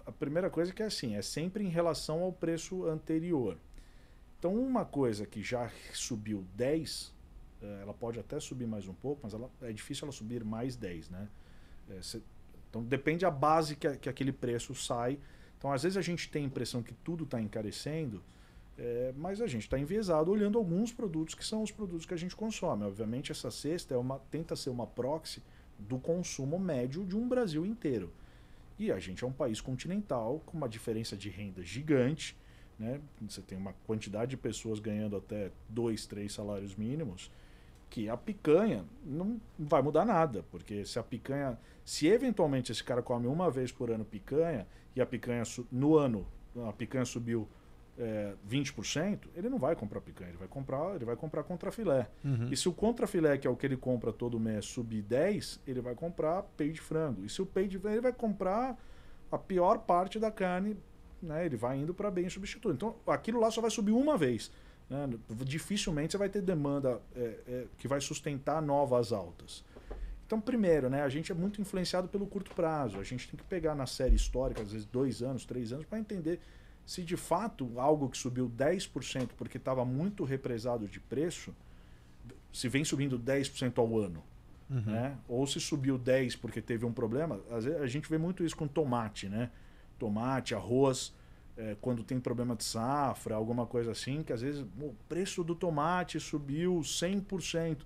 a primeira coisa que é assim, é sempre em relação ao preço anterior. Então, uma coisa que já subiu 10, ela pode até subir mais um pouco, mas é difícil ela subir mais 10, né? Então depende da base que aquele preço sai. Então às vezes a gente tem a impressão que tudo está encarecendo, mas a gente está enviesado olhando alguns produtos que são os produtos que a gente consome. Obviamente essa cesta tenta ser uma proxy do consumo médio de um Brasil inteiro. E a gente é um país continental com uma diferença de renda gigante, né? Você tem uma quantidade de pessoas ganhando até 2, 3 salários mínimos, que a picanha não vai mudar nada, porque se eventualmente esse cara come uma vez por ano picanha, e a picanha no ano a picanha subiu 20%, ele não vai comprar picanha, ele vai comprar contrafilé. Uhum. E se o contrafilé, que é o que ele compra todo mês, subir 10, ele vai comprar peito de frango. E se o peito de frango, ele vai comprar a pior parte da carne, né? Ele vai indo para bem substituto. Então aquilo lá só vai subir uma vez. Dificilmente você vai ter demanda que vai sustentar novas altas. Então, primeiro, né, a gente é muito influenciado pelo curto prazo. A gente tem que pegar na série histórica, às vezes 2 anos, 3 anos, para entender se de fato algo que subiu 10% porque estava muito represado de preço, se vem subindo 10% ao ano. Uhum. Né? Ou se subiu 10% porque teve um problema. Às vezes a gente vê muito isso com tomate, né? Tomate, arroz. Quando tem problema de safra, alguma coisa assim, que às vezes o preço do tomate subiu 100%.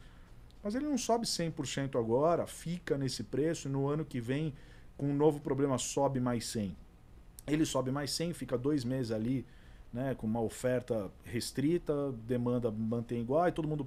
Mas ele não sobe 100% agora, fica nesse preço e no ano que vem, com um novo problema, sobe mais 100%. Ele sobe mais 100%, fica 2 meses ali, né, com uma oferta restrita, demanda mantém igual, aí todo mundo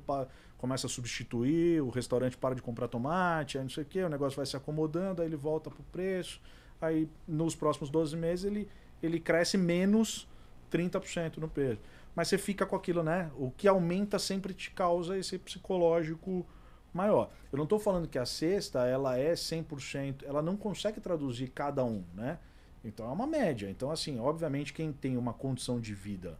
começa a substituir, o restaurante para de comprar tomate, aí não sei o que, o negócio vai se acomodando, aí ele volta para o preço, aí nos próximos 12 meses ele cresce menos 30% no preço. Mas você fica com aquilo, né? O que aumenta sempre te causa esse psicológico maior. Eu não estou falando que a cesta, ela é 100%, ela não consegue traduzir cada um, né? Então é uma média. Então, assim, obviamente quem tem uma condição de vida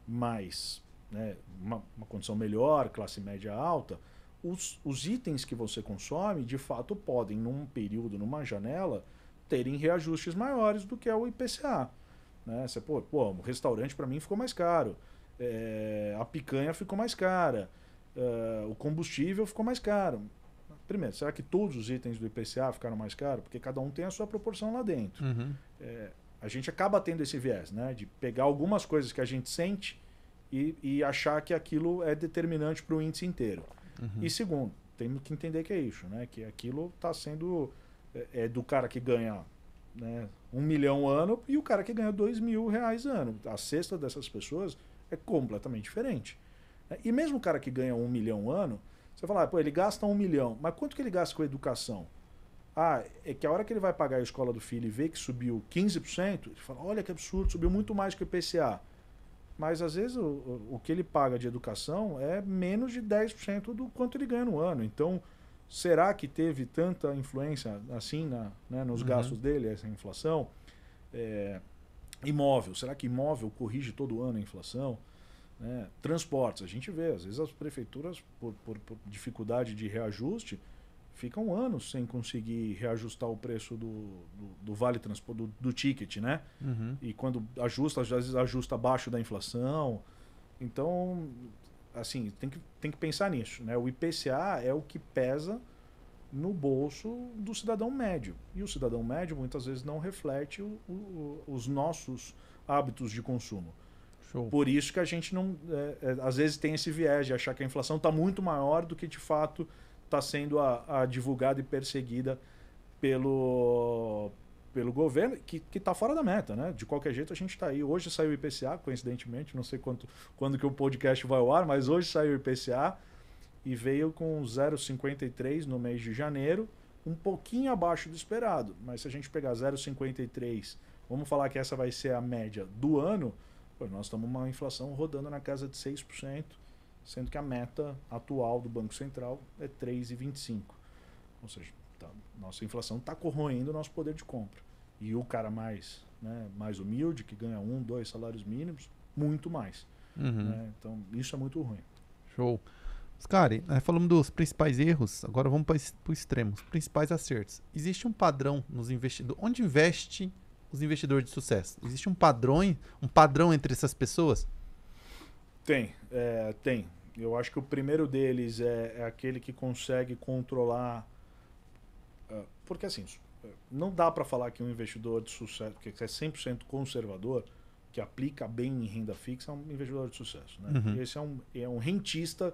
mais, né, uma condição melhor, classe média alta, os itens que você consome, de fato, podem, num período, numa janela, terem reajustes maiores do que é o IPCA. Né? Você, o restaurante para mim ficou mais caro, a picanha ficou mais cara, o combustível ficou mais caro. Primeiro, será que todos os itens do IPCA ficaram mais caros? Porque cada um tem a sua proporção lá dentro. Uhum. a gente acaba tendo esse viés, né? De pegar algumas coisas que a gente sente e achar que aquilo é determinante para o índice inteiro. E segundo, temos que entender que é isso, né? Que aquilo está sendo do cara que ganha, né, 1 milhão ano e o cara que ganha 2 mil reais ano. A cesta dessas pessoas é completamente diferente. E mesmo o cara que ganha 1 milhão ano, você fala, pô, ele gasta 1 milhão, mas quanto que ele gasta com a educação? É que a hora que ele vai pagar a escola do filho e vê que subiu 15%, ele fala, olha que absurdo, subiu muito mais que o IPCA. Mas às vezes o que ele paga de educação é menos de 10% do quanto ele ganha no ano. Então, será que teve tanta influência assim nos gastos dele, essa inflação? Imóvel, será que imóvel corrige todo ano a inflação? Transportes, a gente vê, às vezes as prefeituras, por dificuldade de reajuste, ficam anos sem conseguir reajustar o preço do vale transporte, do ticket, né? E quando ajusta, às vezes ajusta abaixo da inflação. Então, assim, tem que pensar nisso, né? O IPCA é o que pesa no bolso do cidadão médio. E o cidadão médio muitas vezes não reflete os nossos hábitos de consumo. Show. Por isso que a gente não, às vezes tem esse viés de achar que a inflação está muito maior do que de fato está sendo divulgada e perseguida pelo governo, que está fora da meta, né? De qualquer jeito a gente está aí. Hoje saiu o IPCA, coincidentemente, não sei quando que o podcast vai ao ar, mas hoje saiu o IPCA e veio com 0,53 no mês de janeiro, um pouquinho abaixo do esperado. Mas se a gente pegar 0,53, vamos falar que essa vai ser a média do ano, nós estamos uma inflação rodando na casa de 6%, sendo que a meta atual do Banco Central é 3,25%. Ou seja, nossa inflação está corroendo o nosso poder de compra. E o cara mais humilde, que ganha 1, 2 salários mínimos, muito mais. Né? Então, isso é muito ruim. Show. Oscar, falamos dos principais erros, agora vamos para o extremo. Os principais acertos. Existe um padrão nos investidores? Onde investe os investidores de sucesso? Existe um padrão entre essas pessoas? Tem. Eu acho que o primeiro deles é aquele que consegue controlar. Porque assim, não dá para falar que um investidor de sucesso, que é 100% conservador, que aplica bem em renda fixa, é um investidor de sucesso. Né? Esse é um rentista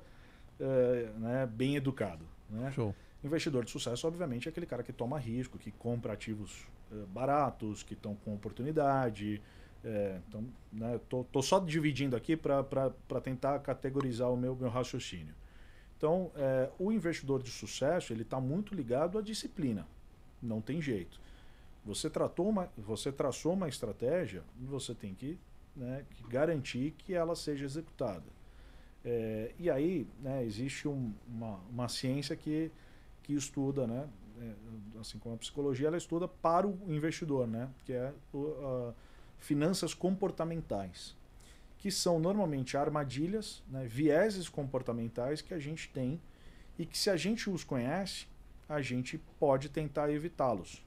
bem educado. Né? Show. Investidor de sucesso, obviamente, é aquele cara que toma risco, que compra ativos baratos, que estão com oportunidade. Então, né, tô só dividindo aqui para tentar categorizar o meu raciocínio. Então, o investidor de sucesso ele está muito ligado à disciplina. Não tem jeito. Você traçou uma estratégia, você tem que garantir que ela seja executada. E aí, existe uma ciência que estuda, assim como a psicologia, ela estuda para o investidor, que é finanças comportamentais, que são normalmente armadilhas, vieses comportamentais que a gente tem e que, se a gente os conhece, a gente pode tentar evitá-los.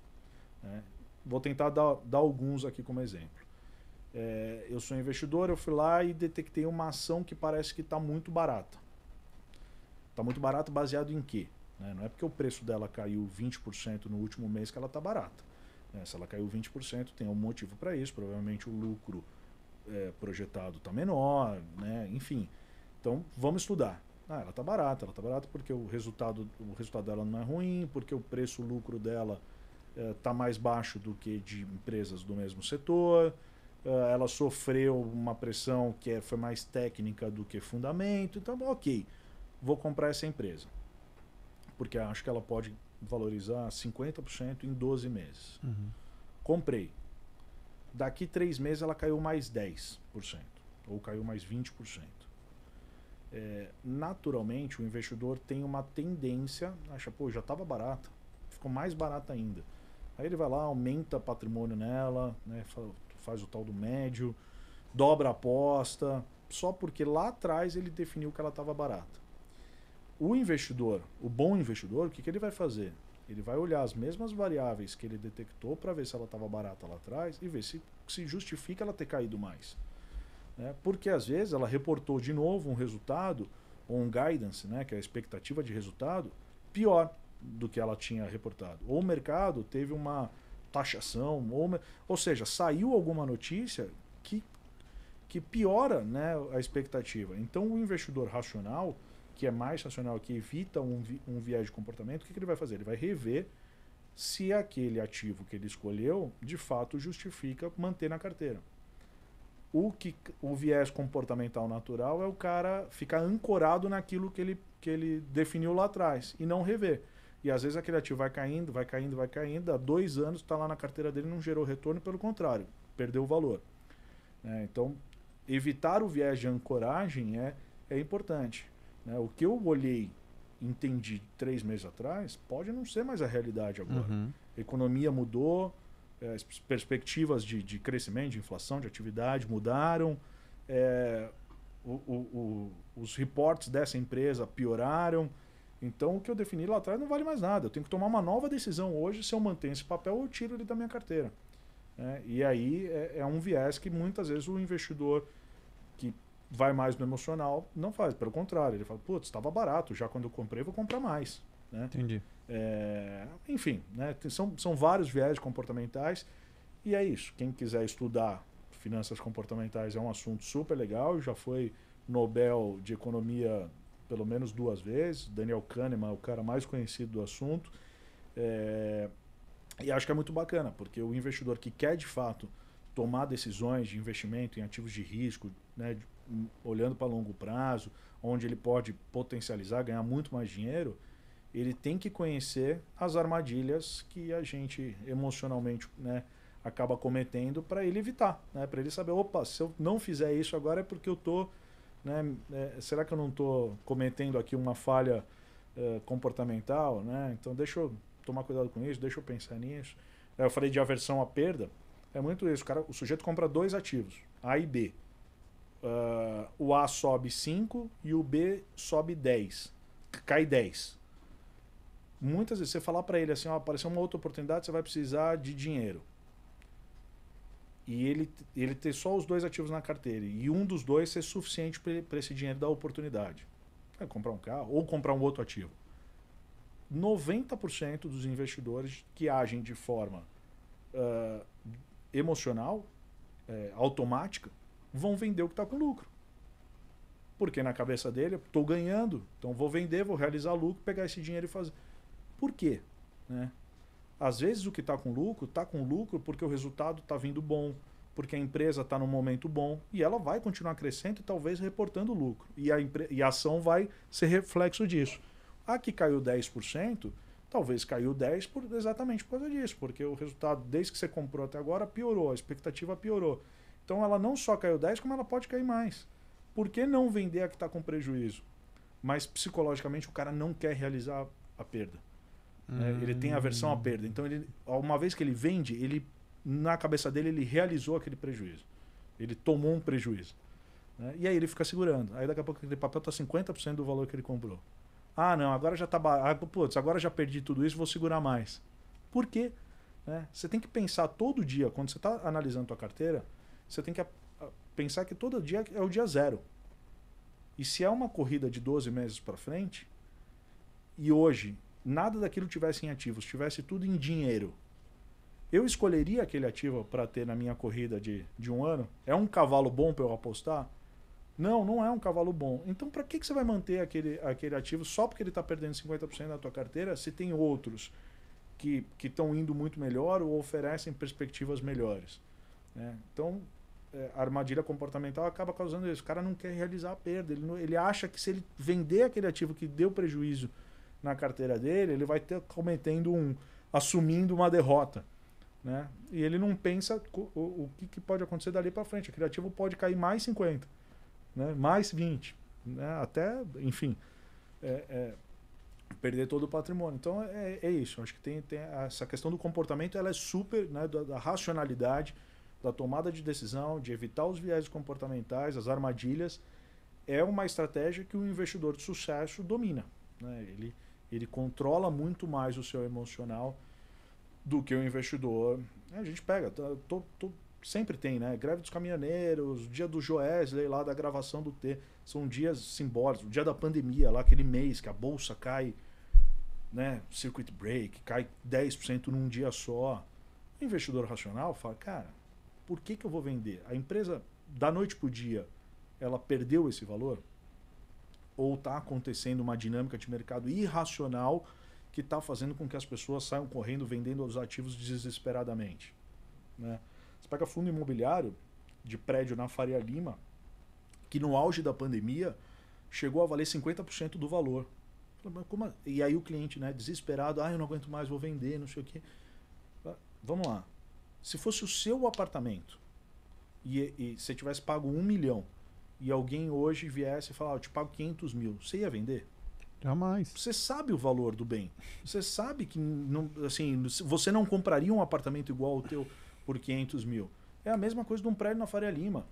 Vou tentar dar alguns aqui como exemplo. Eu sou investidor, eu fui lá e detectei uma ação que parece que está muito barata. Está muito barata baseado em quê? Não é porque o preço dela caiu 20% no último mês que ela está barata. Se ela caiu 20%, tem um motivo para isso. Provavelmente o lucro projetado está menor, enfim. Então, vamos estudar. Ela está barata porque o resultado dela não é ruim, porque o preço-lucro dela está mais baixo do que de empresas do mesmo setor, ela sofreu uma pressão que foi mais técnica do que fundamento. Então, ok, vou comprar essa empresa, porque acho que ela pode valorizar 50% em 12 meses. Comprei. Daqui 3 meses ela caiu mais 10%, ou caiu mais 20%. Naturalmente, o investidor tem uma tendência, acha, já estava barata, ficou mais barata ainda. Aí ele vai lá, aumenta patrimônio nela, faz o tal do médio, dobra a aposta, só porque lá atrás ele definiu que ela estava barata. O investidor, o bom investidor, o que ele vai fazer? Ele vai olhar as mesmas variáveis que ele detectou para ver se ela estava barata lá atrás e ver se justifica ela ter caído mais. Porque às vezes ela reportou de novo um resultado, ou um guidance, que é a expectativa de resultado, pior do que ela tinha reportado. Ou o mercado teve uma taxação, ou seja, saiu alguma notícia que piora, né, a expectativa. Então o investidor racional, que é mais racional, que evita um viés de comportamento, o que ele vai fazer? Ele vai rever se aquele ativo que ele escolheu de fato justifica manter na carteira. O viés comportamental natural é o cara ficar ancorado naquilo que ele definiu lá atrás e não rever. E às vezes aquele ativo vai caindo, há 2 anos está lá na carteira dele e não gerou retorno, pelo contrário, perdeu o valor. Então, evitar o viés de ancoragem é importante. O que eu olhei, entendi 3 meses atrás, pode não ser mais a realidade agora. A economia mudou, as perspectivas de crescimento, de inflação, de atividade mudaram, os reportes dessa empresa pioraram. Então o que eu defini lá atrás não vale mais nada. Eu tenho que tomar uma nova decisão hoje. Se eu mantenho esse papel, eu tiro ele da minha carteira. E aí é um viés que muitas vezes o investidor que vai mais no emocional não faz. Pelo contrário, ele fala, putz, estava barato, já quando eu comprei vou comprar mais. Entendi. Enfim, são vários viés comportamentais e é isso. Quem quiser estudar finanças comportamentais é um assunto super legal. Já foi Nobel de Economia pelo menos 2 vezes. Daniel Kahneman é o cara mais conhecido do assunto. E acho que é muito bacana, porque o investidor que quer de fato tomar decisões de investimento em ativos de risco, né, olhando para longo prazo, onde ele pode potencializar, ganhar muito mais dinheiro, ele tem que conhecer as armadilhas que a gente emocionalmente, né, acaba cometendo para ele evitar, né, para ele saber, opa, se eu não fizer isso agora é porque eu estou, né, será que eu não estou cometendo aqui uma falha comportamental, né? Então deixa eu tomar cuidado com isso, deixa eu pensar nisso. Eu falei de aversão à perda, é muito isso, o sujeito compra 2 ativos, A e B. O A sobe 5 e o B sobe 10, cai 10. Muitas vezes você falar para ele assim, apareceu uma outra oportunidade, você vai precisar de dinheiro. E ele ter só os 2 ativos na carteira e um dos 2 ser suficiente para esse dinheiro dar oportunidade. Vai comprar um carro ou comprar um outro ativo. 90% dos investidores que agem de forma emocional, automática, vão vender o que está com lucro. Porque na cabeça dele, estou ganhando, então vou vender, vou realizar lucro, pegar esse dinheiro e fazer. Por quê? Às vezes o que está com lucro porque o resultado está vindo bom, porque a empresa está num momento bom e ela vai continuar crescendo e talvez reportando lucro. E a ação vai ser reflexo disso. A que caiu 10%, talvez caiu 10% exatamente por causa disso, porque o resultado, desde que você comprou até agora, piorou, a expectativa piorou. Então ela não só caiu 10%, como ela pode cair mais. Por que não vender a que está com prejuízo? Mas psicologicamente o cara não quer realizar a perda. Ele tem aversão à perda. Então, uma vez que ele vende, na cabeça dele, ele realizou aquele prejuízo. Ele tomou um prejuízo. E aí ele fica segurando. Aí daqui a pouco aquele papel está 50% do valor que ele comprou. Ah, não, agora já está barato. Putz, agora já perdi tudo isso, vou segurar mais. Por quê? Você tem que pensar todo dia, quando você está analisando a tua carteira, você tem que pensar que todo dia é o dia 0. E se é uma corrida de 12 meses para frente, e hoje nada daquilo tivesse em ativos, tivesse tudo em dinheiro, eu escolheria aquele ativo para ter na minha corrida de 1 ano? É um cavalo bom para eu apostar? Não, não é um cavalo bom. Então, para que você vai manter aquele ativo só porque ele está perdendo 50% da tua carteira, se tem outros que estão indo muito melhor ou oferecem perspectivas melhores? Então, a armadilha comportamental acaba causando isso. O cara não quer realizar a perda. Ele acha que se ele vender aquele ativo que deu prejuízo na carteira dele, ele vai ter assumindo uma derrota. E ele não pensa o que pode acontecer dali para frente. Aquele ativo pode cair mais 50%. Mais 20, até, enfim, perder todo o patrimônio. Então é isso. Acho que tem essa questão do comportamento, ela é super, da racionalidade, da tomada de decisão, de evitar os viés comportamentais, as armadilhas. É uma estratégia que o investidor de sucesso domina. Ele controla muito mais o seu emocional do que o investidor. A gente pega, sempre tem, greve dos caminhoneiros, dia do Joesley, lá da gravação do T, são dias simbólicos, o dia da pandemia, lá aquele mês que a bolsa cai, circuit break, cai 10% num dia só. O investidor racional fala, cara, por que eu vou vender? A empresa, da noite para o dia, ela perdeu esse valor? Ou está acontecendo uma dinâmica de mercado irracional que está fazendo com que as pessoas saiam correndo, vendendo os ativos desesperadamente? Né? Você pega fundo imobiliário de prédio na Faria Lima, que no auge da pandemia chegou a valer 50% do valor. E aí o cliente, né, desesperado, eu não aguento mais, vou vender, não sei o quê. Vamos lá. Se fosse o seu apartamento e você tivesse pago 1 milhão e alguém hoje viesse e falar, eu te pago 500 mil, você ia vender? Jamais. Você sabe o valor do bem. Você sabe que não, assim, você não compraria um apartamento igual ao teu por 500 mil. É a mesma coisa de um prédio na Faria Lima.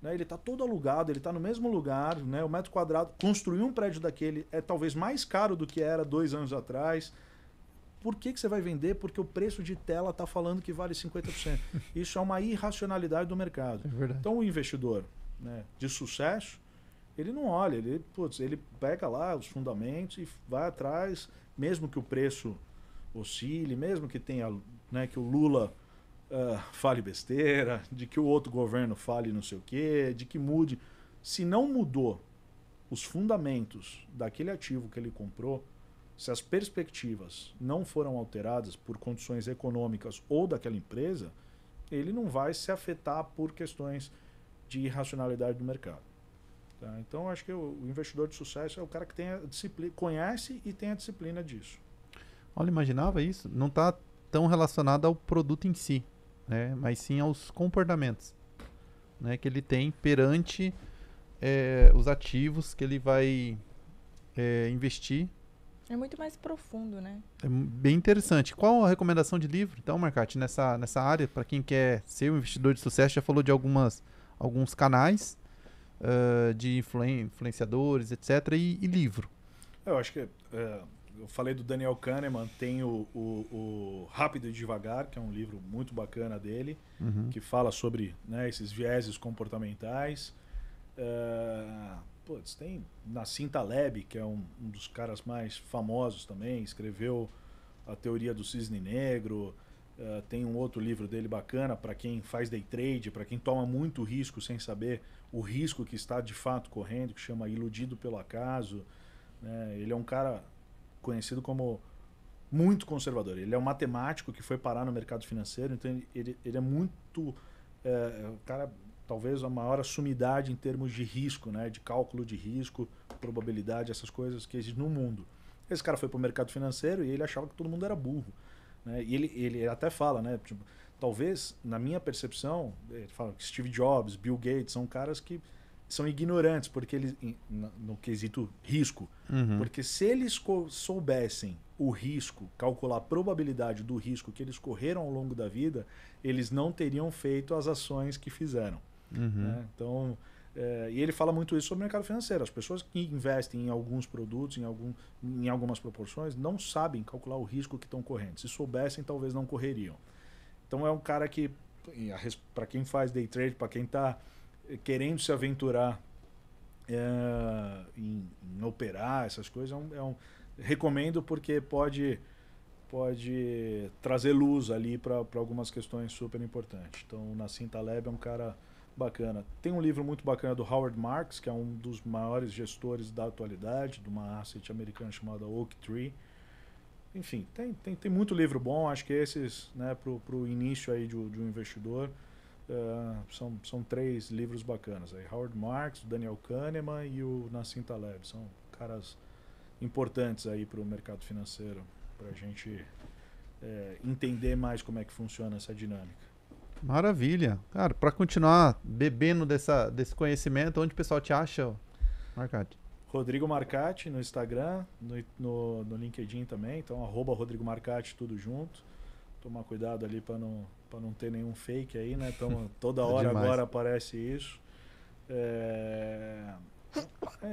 Né? Ele está todo alugado, ele está no mesmo lugar, né? O metro quadrado. Construir um prédio daquele é talvez mais caro do que era 2 anos atrás. Por que você vai vender? Porque o preço de tela está falando que vale 50%. Isso é uma irracionalidade do mercado. É verdade. Então o investidor, né, de sucesso, ele não olha, ele pega lá os fundamentos e vai atrás, mesmo que o preço oscile, mesmo que tenha, né, que o Lula fale besteira, de que o outro governo fale não sei o quê, de que mude. Se não mudou os fundamentos daquele ativo que ele comprou, se as perspectivas não foram alteradas por condições econômicas ou daquela empresa, ele não vai se afetar por questões de irracionalidade do mercado. Tá? Então, acho que o investidor de sucesso é o cara que tem a disciplina, conhece e tem a disciplina disso. Olha, imaginava isso. Não está tão relacionado ao produto em si, né? Mas sim aos comportamentos, né, que ele tem perante os ativos que ele vai investir. É muito mais profundo, né? É bem interessante. Qual a recomendação de livro, então, Marcati, nessa área, para quem quer ser um investidor de sucesso? Já falou de alguns canais de influenciadores, etc. E livro. Eu acho que eu falei do Daniel Kahneman, tem o Rápido e Devagar, que é um livro muito bacana dele, que fala sobre, né, esses vieses comportamentais. Tem Nassim Taleb, que é um dos caras mais famosos também, escreveu a teoria do cisne negro. Tem um outro livro dele bacana para quem faz day trade, para quem toma muito risco sem saber o risco que está de fato correndo, que chama Iludido pelo Acaso. Ele é um cara conhecido como muito conservador. Ele é um matemático que foi parar no mercado financeiro, então ele é muito... o cara, talvez a maior sumidade em termos de risco, né? De cálculo de risco, probabilidade, essas coisas que existem no mundo. Esse cara foi para o mercado financeiro e ele achava que todo mundo era burro. Né? E ele até fala, né? Tipo, talvez, na minha percepção, ele fala que Steve Jobs, Bill Gates, são caras que são ignorantes porque eles, no quesito risco. Porque se eles soubessem o risco, calcular a probabilidade do risco que eles correram ao longo da vida, eles não teriam feito as ações que fizeram. Né? Então, e ele fala muito isso sobre o mercado financeiro. As pessoas que investem em alguns produtos, em algumas proporções, não sabem calcular o risco que estão correndo. Se soubessem, talvez não correriam. Então é um cara que, para quem faz day trade, para quem está querendo se aventurar em operar essas coisas, recomendo porque pode trazer luz ali para algumas questões super importantes. Então o Nassim Taleb é um cara bacana. Tem um livro muito bacana do Howard Marks, que é um dos maiores gestores da atualidade, de uma asset americana chamada Oaktree. Enfim, tem muito livro bom. Acho que esses, né, para o início aí de um investidor, são 3 livros bacanas. Aí, Howard Marks, o Daniel Kahneman e o Nassim Taleb. São caras importantes aí para o mercado financeiro, para a gente entender mais como é que funciona essa dinâmica. Maravilha. Cara, para continuar bebendo desse conhecimento, onde o pessoal te acha, Marcati? Rodrigo Marcati no Instagram, no LinkedIn também. Então, @Rodrigo Marcati, tudo junto. Tomar cuidado ali para não ter nenhum fake aí, né? Então, toda hora agora aparece isso. É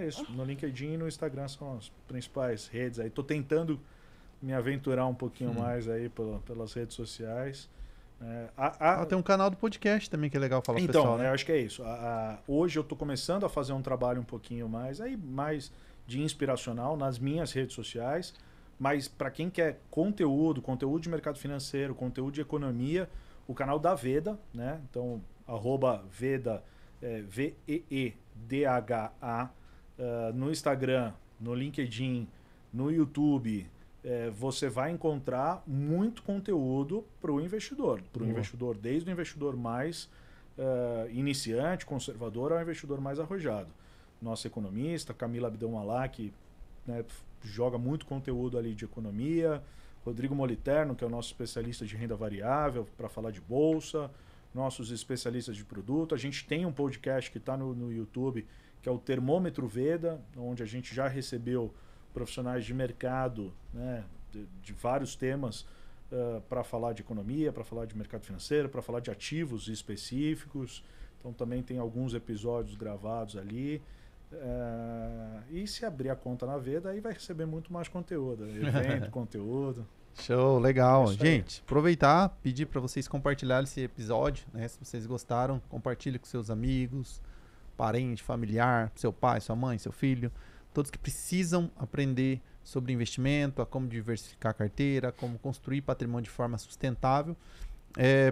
isso. No LinkedIn e no Instagram são as principais redes aí. Tô tentando me aventurar um pouquinho mais aí pelas redes sociais. Tem um canal do podcast também que é legal falar pro então, pessoal, né? Eu acho que é isso. Hoje eu estou começando a fazer um trabalho um pouquinho mais de inspiracional nas minhas redes sociais, mas para quem quer conteúdo de mercado financeiro, conteúdo de economia, o canal da Veda, né? Então, @Veda, VEEDHA, no Instagram, no LinkedIn, no YouTube, você vai encontrar muito conteúdo para o investidor. Para o investidor, desde o investidor mais iniciante, conservador, ao investidor mais arrojado. Nossa economista, Camila Abdelmalak, né, joga muito conteúdo ali de economia. Rodrigo Moliterno, que é o nosso especialista de renda variável, para falar de bolsa. Nossos especialistas de produto. A gente tem um podcast que está no YouTube, que é o Termômetro Veda, onde a gente já recebeu profissionais de mercado, né, de vários temas, para falar de economia, para falar de mercado financeiro, para falar de ativos específicos. Então também tem alguns episódios gravados ali. E se abrir a conta na Veda, aí vai receber muito mais conteúdo. Evento, conteúdo. Show, legal. Gente, aproveitar, pedir para vocês compartilharem esse episódio, né? Se vocês gostaram, compartilhe com seus amigos, parente, familiar, seu pai, sua mãe, seu filho, todos que precisam aprender sobre investimento, a como diversificar a carteira, como construir patrimônio de forma sustentável.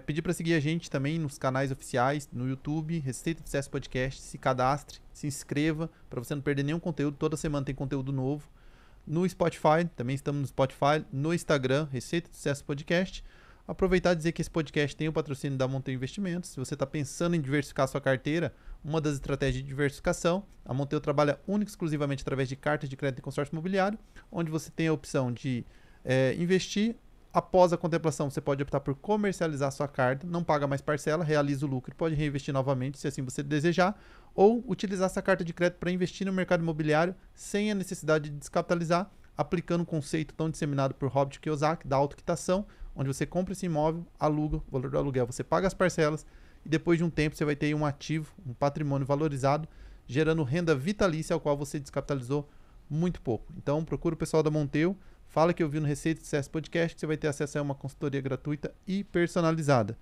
Pedir para seguir a gente também nos canais oficiais, no YouTube, Receita de Sucesso Podcast, se cadastre, se inscreva para você não perder nenhum conteúdo, toda semana tem conteúdo novo. No Spotify, também estamos no Spotify, no Instagram, Receita de Sucesso Podcast. Aproveitar e dizer que esse podcast tem o patrocínio da Monteu Investimentos. Se você está pensando em diversificar a sua carteira, uma das estratégias de diversificação, a Monteu trabalha única e exclusivamente através de cartas de crédito e consórcio imobiliário, onde você tem a opção de investir. Após a contemplação, você pode optar por comercializar a sua carta, não paga mais parcela, realiza o lucro e pode reinvestir novamente, se assim você desejar, ou utilizar essa carta de crédito para investir no mercado imobiliário sem a necessidade de descapitalizar, aplicando um conceito tão disseminado por Robert Kiyosaki, da autoquitação, onde você compra esse imóvel, aluga, o valor do aluguel, você paga as parcelas e depois de um tempo você vai ter um ativo, um patrimônio valorizado, gerando renda vitalícia ao qual você descapitalizou muito pouco. Então procura o pessoal da Monteu, fala que eu vi no Receita de Sucesso Podcast, que você vai ter acesso a uma consultoria gratuita e personalizada.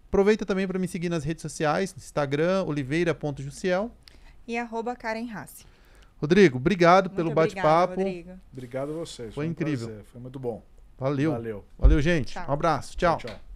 Aproveita também para me seguir nas redes sociais, no Instagram, oliveira.jussiel. E @Karen Hassi. Rodrigo, obrigado pelo bate-papo. Obrigado a vocês. Foi incrível. Prazer. Foi muito bom. Valeu, gente. Tchau. Um abraço. Tchau. Tchau.